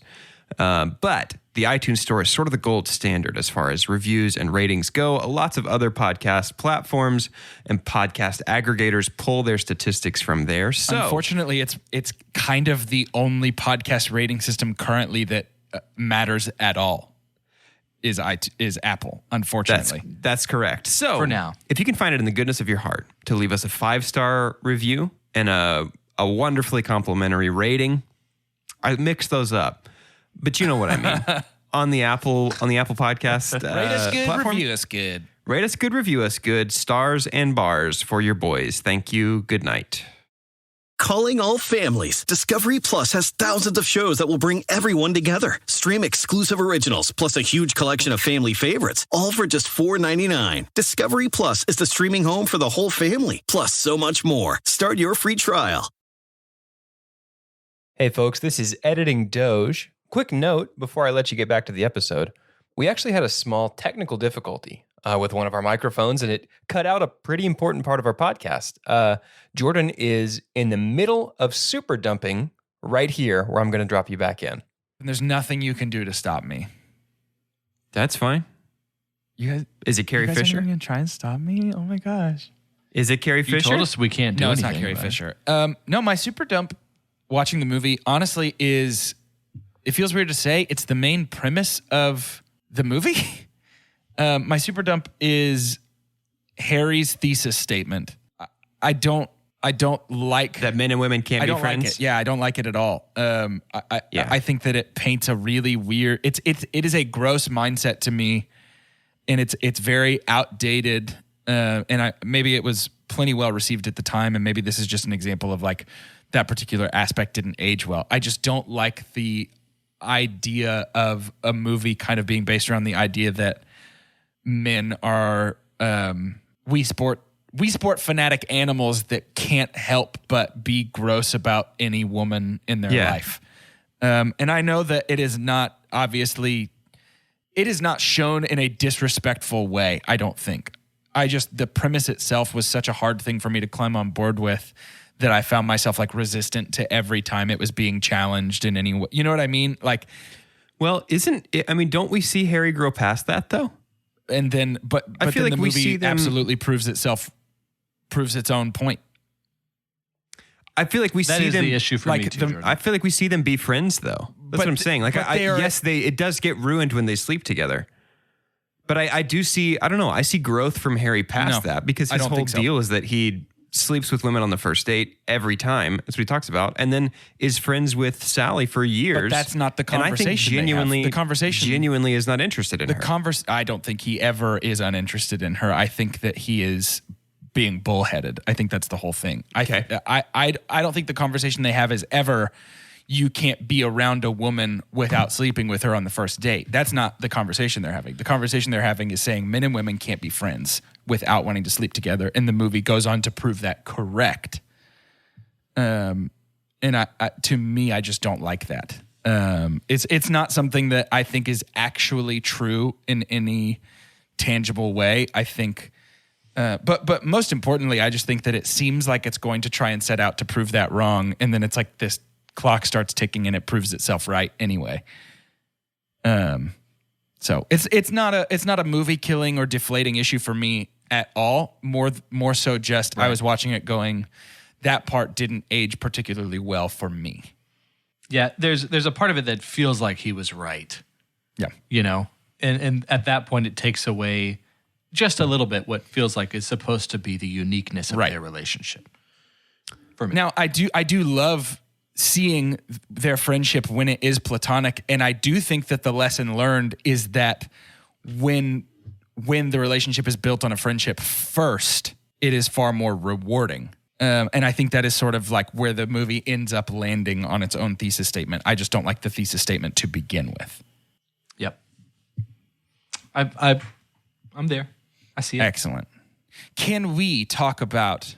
But the iTunes store is sort of the gold standard as far as reviews and ratings go. Lots of other podcast platforms and podcast aggregators pull their statistics from there. So, unfortunately, it's kind of the only podcast rating system currently that matters at all. Is Apple, unfortunately. That's correct. So for now, if you can find it in the goodness of your heart to leave us a 5-star review and a wonderfully complimentary rating, I mix those up. But you know what I mean. on the Apple podcast Rate us good, platform, review us good. Rate us good, review us good. Stars and bars for your boys. Thank you. Good night. Calling all families. Discovery Plus has thousands of shows that will bring everyone together. Stream exclusive originals, plus a huge collection of family favorites, all for just $4.99. Discovery Plus is the streaming home for the whole family, plus so much more. Start your free trial. Hey folks, this is Editing Doge. Quick note before I let you get back to the episode. We actually had a small technical difficulty with one of our microphones, and it cut out a pretty important part of our podcast. Jordan is in the middle of super dumping right here, where I'm going to drop you back in. And there's nothing you can do to stop me. That's fine. You guys, is it Carrie Fisher? Going to try and stop me? Oh my gosh. Is it Carrie You Fisher? told us we can't do No, anything. it's not Carrie about it. Fisher. No, my super dump watching the movie, honestly, is, it feels weird to say, it's the main premise of the movie. My super dump is Harry's thesis statement. I don't like that men and women can't be friends. Like it. Yeah, I don't like it at all. I think that it paints a really weird. It is a gross mindset to me, and it's very outdated. And maybe it was plenty well received at the time, and maybe this is just an example of like that particular aspect didn't age well. I just don't like the idea of a movie kind of being based around the idea that men are we sport fanatic animals that can't help but be gross about any woman in their life. And I know that it is not shown in a disrespectful way, I don't think. The premise itself was such a hard thing for me to climb on board with that I found myself like resistant to every time it was being challenged in any way. You know what I mean? Like, well, don't we see Harry grow past that though? And then, but I feel then like the we movie see them absolutely proves its own point. I feel like we That see is them the issue for me too, Jordan. I feel like we see them be friends though. That's what I'm saying. Like, it does get ruined when they sleep together. But I do see, I don't know, I see growth from Harry past that because his whole deal is that he sleeps with women on the first date every time. That's what he talks about. And then is friends with Sally for years. But that's not the conversation. And I think genuinely, the conversation genuinely is not interested in her. I don't think he ever is uninterested in her. I think that he is being bullheaded. I think that's the whole thing. Okay. I don't think the conversation they have is ever, you can't be around a woman without sleeping with her on the first date. That's not the conversation they're having. The conversation they're having is saying men and women can't be friends without wanting to sleep together. And the movie goes on to prove that correct. And to me, I just don't like that. It's not something that I think is actually true in any tangible way. I think, but most importantly, I just think that it seems like it's going to try and set out to prove that wrong. And then it's like this clock starts ticking and it proves itself right anyway. So it's not a movie killing or deflating issue for me at all. More so just right. I was watching it going, that part didn't age particularly well for me. Yeah, there's a part of it that feels like he was right. Yeah. You know, and at that point, it takes away just a little bit what feels like is supposed to be the uniqueness of their relationship. For me. Now, I do love seeing their friendship when it is platonic, and I do think that the lesson learned is that when the relationship is built on a friendship first, it is far more rewarding. And I think that is sort of like where the movie ends up landing on its own thesis statement. I just don't like the thesis statement to begin with. Yep. I'm there. I see it. Excellent. Can we talk about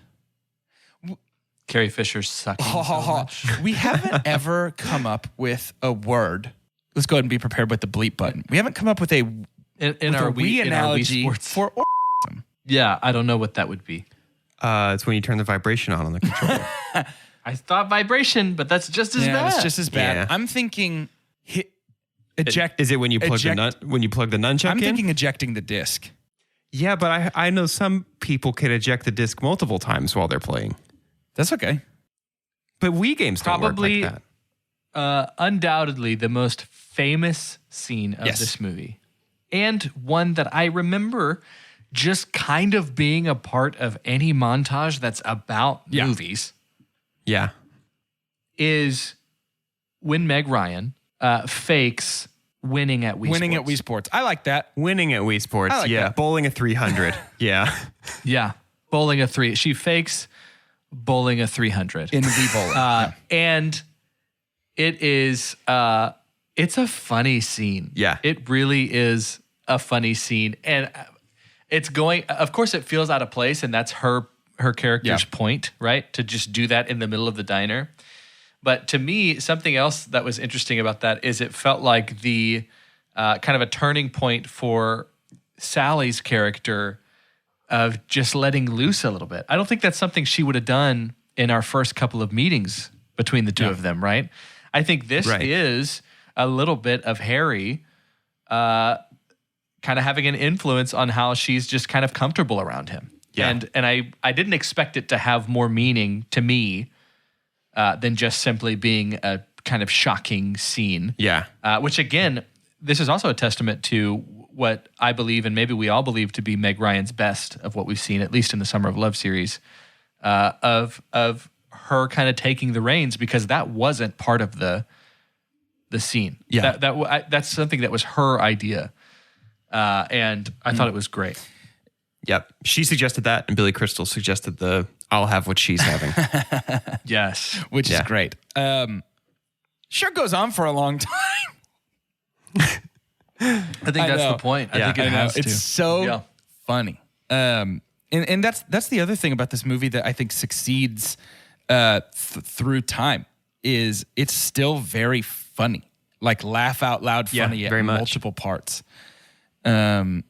Carrie Fisher sucking so much? We haven't ever come up with a word. Let's go ahead and be prepared with the bleep button. We haven't come up with a in our Wii analogy sports. for orgasm. Yeah, I don't know what that would be. It's when you turn the vibration on the controller. I thought vibration, but that's just as bad. It's just as bad. Yeah. I'm thinking eject. Is it when you plug the nunchuck I'm in? thinking ejecting the disc. Yeah, but I know some people can eject the disc multiple times while they're playing. That's okay. But Wii games don't Probably, work like that. Undoubtedly the most famous scene of this movie, and one that I remember just kind of being a part of any montage that's about movies. Yeah. Is when Meg Ryan fakes winning at Wii Winning Sports. at Wii Sports. I like that. Winning at Wii Sports. I like that. Bowling a 300. Yeah. Yeah. Bowling a 3. She fakes bowling a 300. In Wii bowling. And it is, it's a funny scene. Yeah. It really is a funny scene. And it's going, of course it feels out of place, and that's her character's point, right? To just do that in the middle of the diner. But to me, something else that was interesting about that is it felt like the kind of a turning point for Sally's character of just letting loose a little bit. I don't think that's something she would have done in our first couple of meetings between the two of them, right? I think this is a little bit of Harry kind of having an influence on how she's just kind of comfortable around him. Yeah. And I didn't expect it to have more meaning to me than just simply being a kind of shocking scene. Yeah. Which again, this is also a testament to what I believe, and maybe we all believe, to be Meg Ryan's best of what we've seen, at least in the Summer of Love series, of her kind of taking the reins, because that wasn't part of the scene. Yeah. That's something that was her idea. And I thought it was great. Yep. She suggested that, and Billy Crystal suggested the I'll have what she's having. Yes. Which is great. Sure goes on for a long time. I think that's the point. I think it has to. It's so funny. And that's the other thing about this movie that I think succeeds through time is it's still very funny. Like laugh out loud funny at multiple parts. And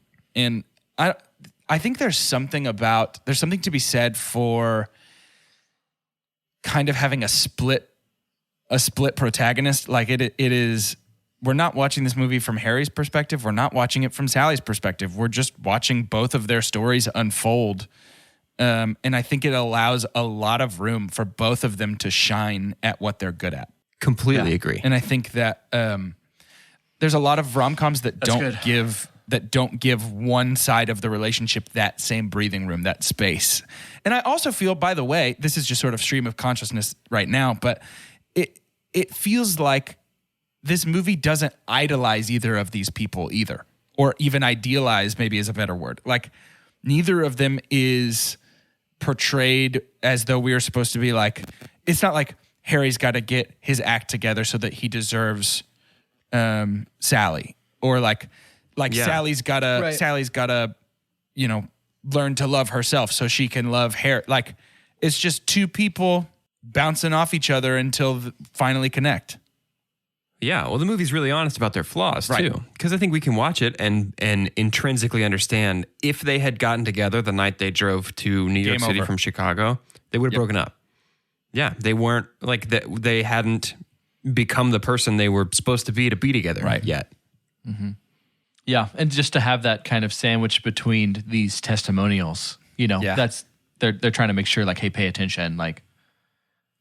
I think there's something to be said for kind of having a split protagonist. Like it is, we're not watching this movie from Harry's perspective. We're not watching it from Sally's perspective. We're just watching both of their stories unfold. And I think it allows a lot of room for both of them to shine at what they're good at. Completely agree. And I think that there's a lot of rom-coms that don't give one side of the relationship that same breathing room, that space. And I also feel, by the way, this is just sort of stream of consciousness right now, but it feels like this movie doesn't idolize either of these people either, or even idealize maybe is a better word. Like neither of them is portrayed as though we are supposed to be like, it's not like Harry's got to get his act together so that he deserves Sally, or like Sally's gotta, learn to love herself so she can love Harry. Like it's just two people bouncing off each other until finally connect. Yeah, well, the movie's really honest about their flaws too, because I think we can watch it and intrinsically understand if they had gotten together the night they drove to New York City from Chicago, they would have broken up. Yeah, they weren't like that. They hadn't become the person they were supposed to be together yet. Mm-hmm. Yeah, and just to have that kind of sandwich between these testimonials, that's they're trying to make sure, like, hey, pay attention. Like,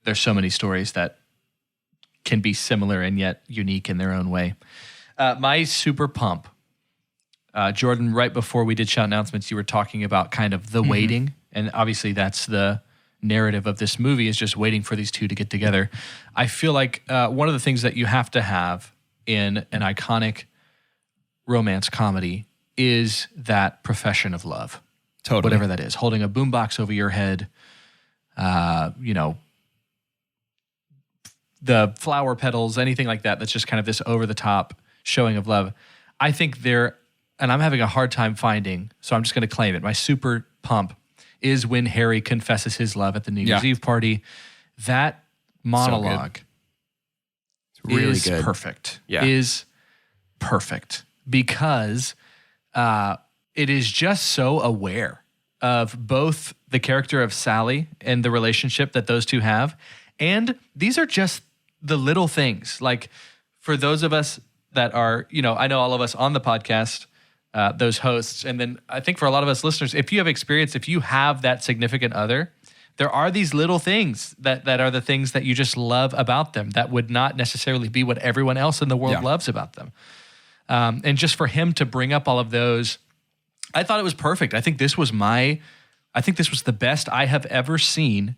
there's so many stories that can be similar and yet unique in their own way. My super pump, Jordan, right before we did shout announcements, you were talking about kind of the waiting. And obviously that's the narrative of this movie, is just waiting for these two to get together. I feel like one of the things that you have to have in an iconic romance comedy is that profession of love. Totally. Whatever that is. Holding a boombox over your head, the flower petals, anything like that, that's just kind of this over-the-top showing of love. I think and I'm having a hard time finding, so I'm just going to claim it. My super pump is when Harry confesses his love at the New Year's Eve party. That monologue really is good. perfect. Yeah. Is perfect because it is just so aware of both the character of Sally and the relationship that those two have. And these are just the little things. Like for those of us that are, I know all of us on the podcast, those hosts, and then I think for a lot of us listeners, if you have that significant other, there are these little things that are the things that you just love about them that would not necessarily be what everyone else in the world loves about them. And just for him to bring up all of those, I thought it was perfect. I think this was the best I have ever seen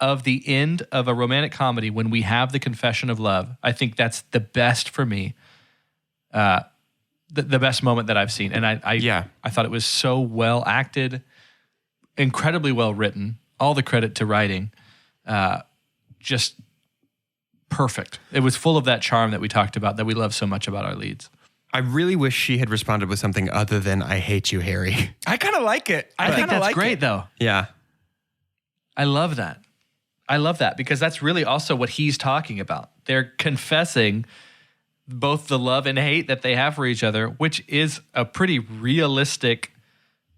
of the end of a romantic comedy when we have the confession of love. I think that's the best for me. The best moment that I've seen. And I thought it was so well acted, incredibly well written, all the credit to writing, just perfect. It was full of that charm that we talked about, that we love so much about our leads. I really wish she had responded with something other than "I hate you, Harry." I kind of like it. I think that's great, though. Yeah. I love that because that's really also what he's talking about. They're confessing both the love and hate that they have for each other, which is a pretty realistic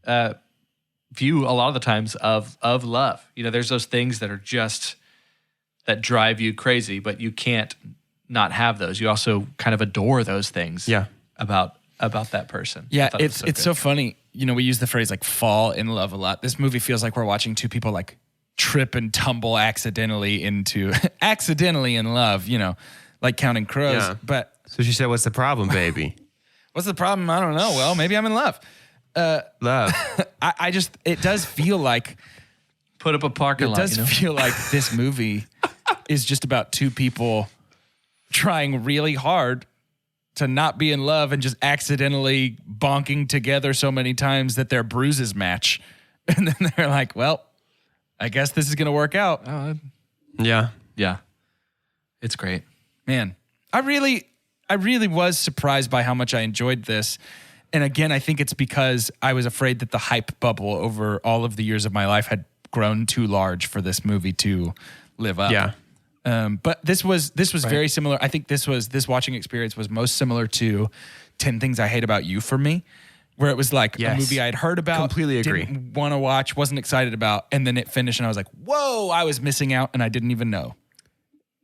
view a lot of the times of love. There's those things that are just, that drive you crazy, but you can't not have those. You also kind of adore those things about that person. Yeah, it's so funny. We use the phrase like fall in love a lot. This movie feels like we're watching two people like trip and tumble accidentally in love, like Counting Crows. Yeah. But so she said, "What's the problem, baby?" What's the problem? I don't know. Well, maybe I'm in love. Love. It does feel like put up a parking lot. It does feel like this movie is just about two people trying really hard to not be in love and just accidentally bonking together so many times that their bruises match. And then they're like, well, I guess this is going to work out. Yeah. Yeah. It's great. Man, I really was surprised by how much I enjoyed this. And again, I think it's because I was afraid that the hype bubble over all of the years of my life had grown too large for this movie to live up. Yeah. But this was very similar. I think this watching experience was most similar to 10 Things I Hate About You for me, where it was like a movie I'd heard about, completely agree, didn't want to watch, wasn't excited about, and then it finished and I was like, whoa, I was missing out and I didn't even know.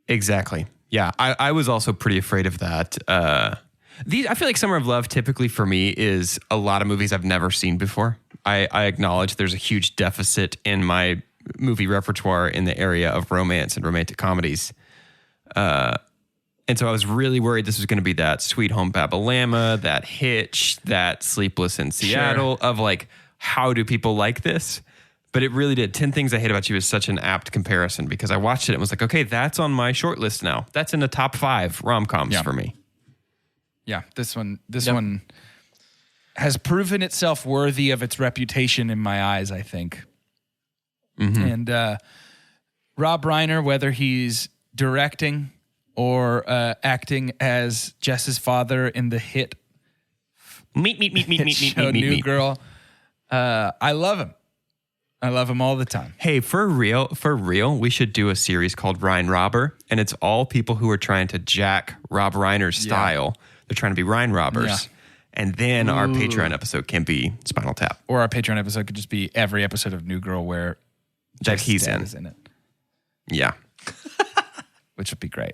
Exactly. Yeah, I was also pretty afraid of that. I feel like Summer of Love typically for me is a lot of movies I've never seen before. I acknowledge there's a huge deficit in my movie repertoire in the area of romance and romantic comedies. And so I was really worried this was going to be that Sweet Home Babalama, that Hitch, that Sleepless in Seattle of like, how do people like this? But it really did. 10 Things I Hate About You is such an apt comparison because I watched it and was like, okay, that's on my short list now. That's in the top 5 rom-coms for me. Yeah, this one has proven itself worthy of its reputation in my eyes, I think. Mm-hmm. And Rob Reiner, whether he's directing or acting as Jess's father in the hit show New Girl, I love him. I love him all the time. Hey, for real, we should do a series called Ryan Robber, and it's all people who are trying to jack Rob Reiner's style. They're trying to be Ryan Robbers. Yeah. And then our Patreon episode can be Spinal Tap. Or our Patreon episode could just be every episode of New Girl where that he's is in it. Yeah. Which would be great.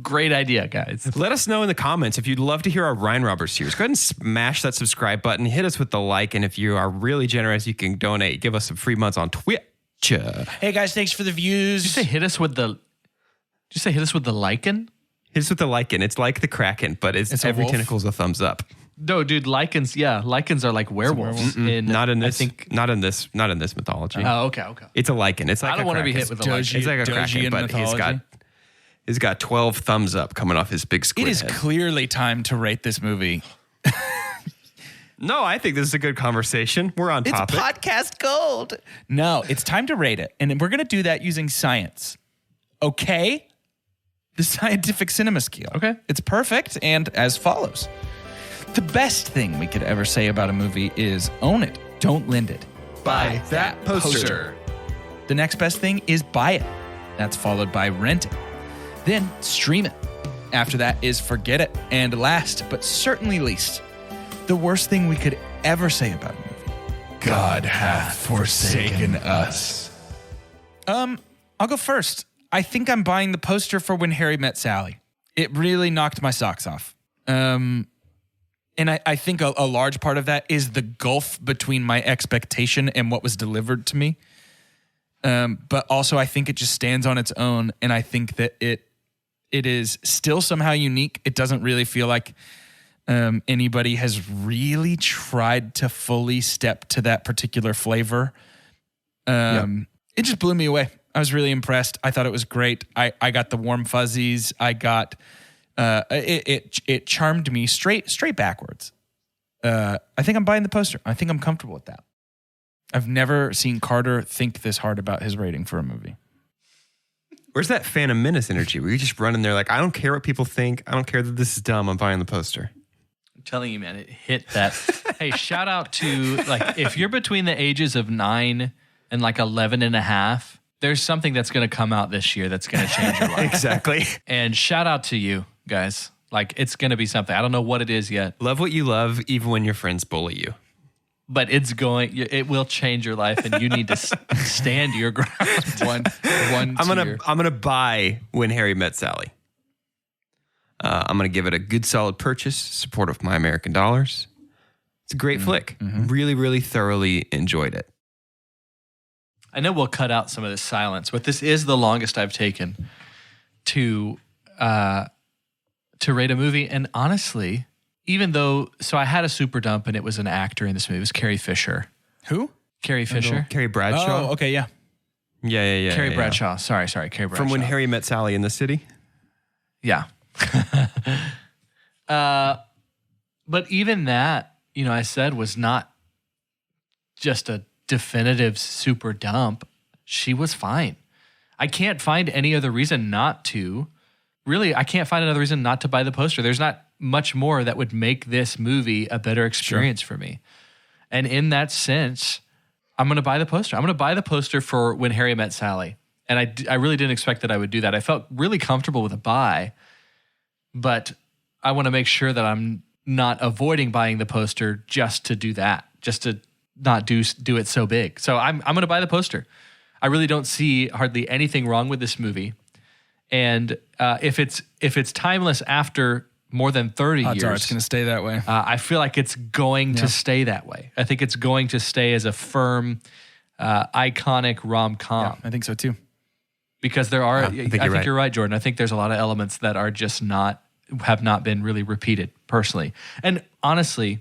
Great idea, guys. Let us know in the comments if you'd love to hear our Ryan Roberts series. Go ahead and smash that subscribe button. Hit us with the like. And if you are really generous, you can donate. Give us some free months on Twitch. Hey, guys, thanks for the views. Did you say hit us with the liking? Here's with the lichen. It's like the Kraken, but it's a every wolf? tentacle's a thumbs up. No, dude, lichens. Yeah, lichens are like werewolves. Not in this. I think. Not in this mythology. Oh, okay. It's a lichen. It's like I don't want to be hit with a lichen. It's like a Kraken, but he's got 12 thumbs up coming off his big squid It is head. clearly time to rate this movie. No, I think this is a good conversation. We're on topic. Podcast gold. No, it's time to rate it. And we're going to do that using science. Okay? The scientific cinema scale. Okay. It's perfect and as follows. The best thing we could ever say about a movie is own it, don't lend it. Buy that poster. The next best thing is buy it. That's followed by rent it. Then stream it. After that is forget it. And last, but certainly least, the worst thing we could ever say about a movie. God hath forsaken us. I'll go first. I think I'm buying the poster for When Harry Met Sally. It really knocked my socks off. And I think a large part of that is the gulf between my expectation and what was delivered to me. But also I think it just stands on its own. And I think that it is still somehow unique. It doesn't really feel like anybody has really tried to fully step to that particular flavor. It just blew me away. I was really impressed. I thought it was great. I got the warm fuzzies. I got it charmed me straight backwards. I think I'm buying the poster. I think I'm comfortable with that. I've never seen Carter think this hard about his rating for a movie. Where's that Phantom Menace energy where you just run in there like, I don't care what people think. I don't care that this is dumb. I'm buying the poster. I'm telling you, man, it hit that. Hey, shout out to, like, if you're between the ages of 9 and like 11 and a half, there's something that's going to come out this year that's going to change your life. Exactly. And shout out to you guys. Like, it's going to be something. I don't know what it is yet. Love what you love, even when your friends bully you. But it will change your life, and you need to stand your ground. I'm gonna buy When Harry Met Sally. I'm gonna give it a good solid purchase, support of My American Dollars. It's a great flick. Really, really thoroughly enjoyed it. I know we'll cut out some of this silence, but this is the longest I've taken to rate a movie. And honestly, even though, so I had a super dump and it was an actor in this movie. It was Carrie Fisher. Who? Carrie Fisher. Carrie Bradshaw. Oh, okay, yeah. Yeah. Carrie Bradshaw. Sorry, Carrie Bradshaw. From When Harry Met Sally in the City. Yeah. But even that, I said was not just a definitive super dump. She was fine. I can't find any other reason not to. Really, I can't find another reason not to buy the poster. There's not much more that would make this movie a better experience for me. And in that sense, I'm going to buy the poster. I'm going to buy the poster for When Harry Met Sally. And I really didn't expect that I would do that. I felt really comfortable with a buy, but I want to make sure that I'm not avoiding buying the poster just to do that, just to not do it so big. So I'm going to buy the poster. I really don't see hardly anything wrong with this movie. And if it's timeless after more than 30 years, It's going to stay that way. I feel like it's going to stay that way. I think it's going to stay as a firm, iconic rom-com. Yeah, I think so too. Because there are, I think you're right, Jordan. I think there's a lot of elements that are just have not been really repeated personally. And honestly,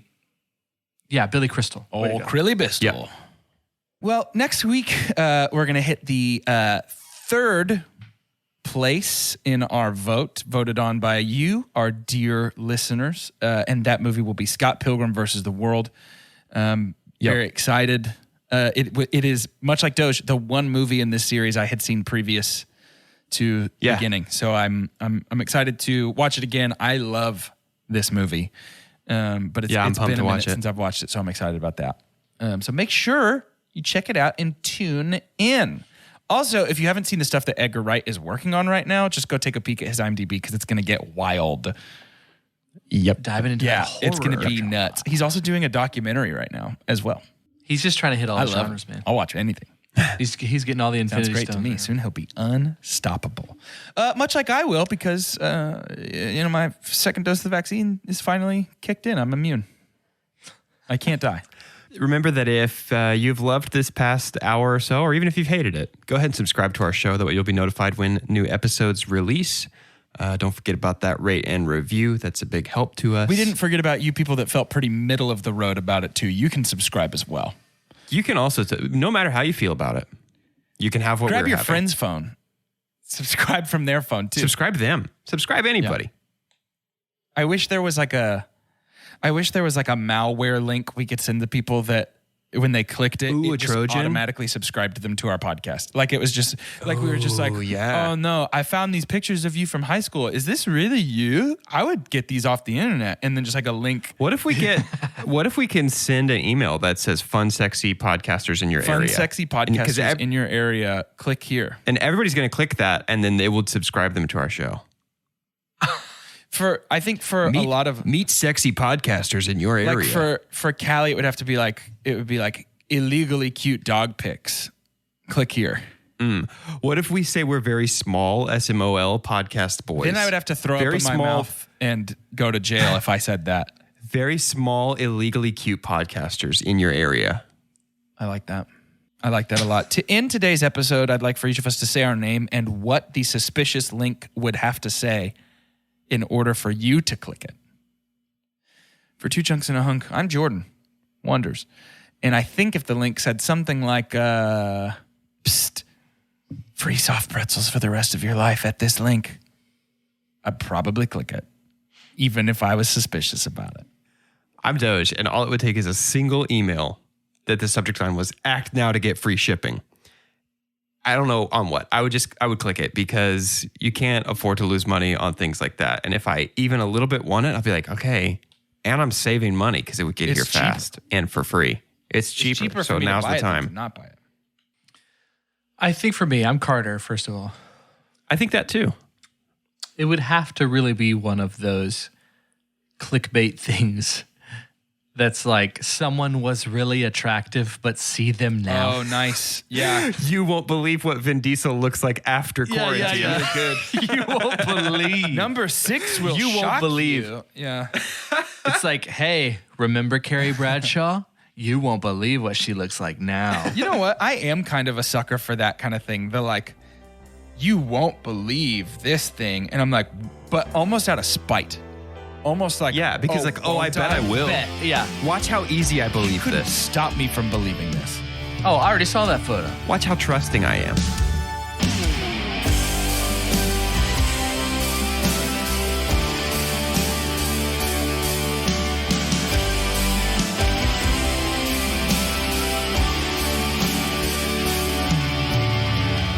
yeah, Billy Crystal. Oh, Crilly Bistle. Yep. Well, next week, we're going to hit the third place in our vote, voted on by you, our dear listeners. And that movie will be Scott Pilgrim versus the World. Very excited. It is, much like Doge, the one movie in this series I had seen previous to the beginning. So I'm excited to watch it again. I love this movie. But it's been a minute since I've watched it, so I'm excited about that. So make sure you check it out and tune in. Also, if you haven't seen the stuff that Edgar Wright is working on right now, just go take a peek at his IMDb because it's going to get wild. Yep. Diving into that horror. It's going to be nuts. He's also doing a documentary right now as well. He's just trying to hit all the genres, man. I'll watch anything. He's getting all the Infinity Sounds great to me. There. Soon he'll be unstoppable. Much like I will because, my second dose of the vaccine is finally kicked in. I'm immune. I can't die. Remember that if you've loved this past hour or so, or even if you've hated it, go ahead and subscribe to our show. That way you'll be notified when new episodes release. Don't forget about that rate and review. That's a big help to us. We didn't forget about you people that felt pretty middle of the road about it too. You can subscribe as well. You can also, no matter how you feel about it, you can have what Grab we're your having. friend's phone. Subscribe from their phone too. Subscribe them. Subscribe anybody. Yeah. I wish there was like a malware link we could send to people that when they clicked it, Ooh, it a just Trojan? automatically subscribed them to our podcast. Like it was just like we were just like, yeah. oh no, I found these pictures of you from high school. Is this really you? I would get these off the internet, and then just like a link. What if we can send an email that says fun, sexy podcasters in your area? Fun, sexy podcasters in your area. Click here. And everybody's going to click that, and then they will subscribe them to our show. I think a lot of meet sexy podcasters in your area. Like for Callie, it would be like illegally cute dog pics. Click here. What if we say we're very small, SMOL podcast boys? Then I would have to throw very up in my mouth and go to jail if I said that. Very small, illegally cute podcasters in your area. I like that. I like that a lot. To end today's episode, I'd like for each of us to say our name and what the suspicious link would have to say in order for you to click it. For 2 Chunks and a Hunk, I'm Jordan Wonders. And I think if the link said something like, psst, free soft pretzels for the rest of your life at this link, I'd probably click it, even if I was suspicious about it. I'm Doge, and all it would take is a single email that the subject line was act now to get free shipping. I don't know on what. I would click it because you can't afford to lose money on things like that. And if I even a little bit want it, I'll be like, okay. And I'm saving money because it would get here fast and for free. It's cheaper. So now's the time. Not buy it. I think for me, I'm Carter, first of all. I think that too. It would have to really be one of those clickbait things that's like someone was really attractive, but see them now. Oh, nice. Yeah. You won't believe what Vin Diesel looks like after quarantine. Yeah. Good. You won't believe. Number 6 will You won't shock believe. you. Yeah. It's like, hey, remember Carrie Bradshaw? You won't believe what she looks like now. You know what? I am kind of a sucker for that kind of thing. The like, you won't believe this thing. And I'm like, but almost out of spite. Almost like, yeah, because I bet I will. Yeah. Watch how easy I believe couldn't this. Stop me from believing this. Oh, I already saw that photo. Watch how trusting I am.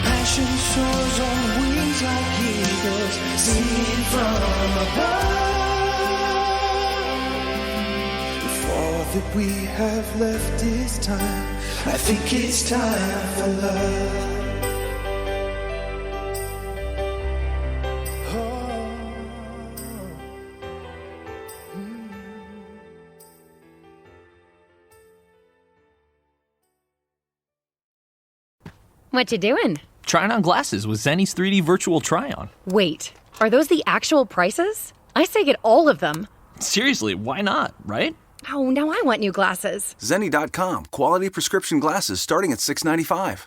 Passion soars on wings like eagles, singing from above. If all that we have left is time, I think it's time for love. What you doing? Trying on glasses with Zenny's 3D virtual try-on. Wait, are those the actual prices? I say get all of them. Seriously, why not, right? Oh, now I want new glasses. Zenny.com. Quality prescription glasses starting at $6.95.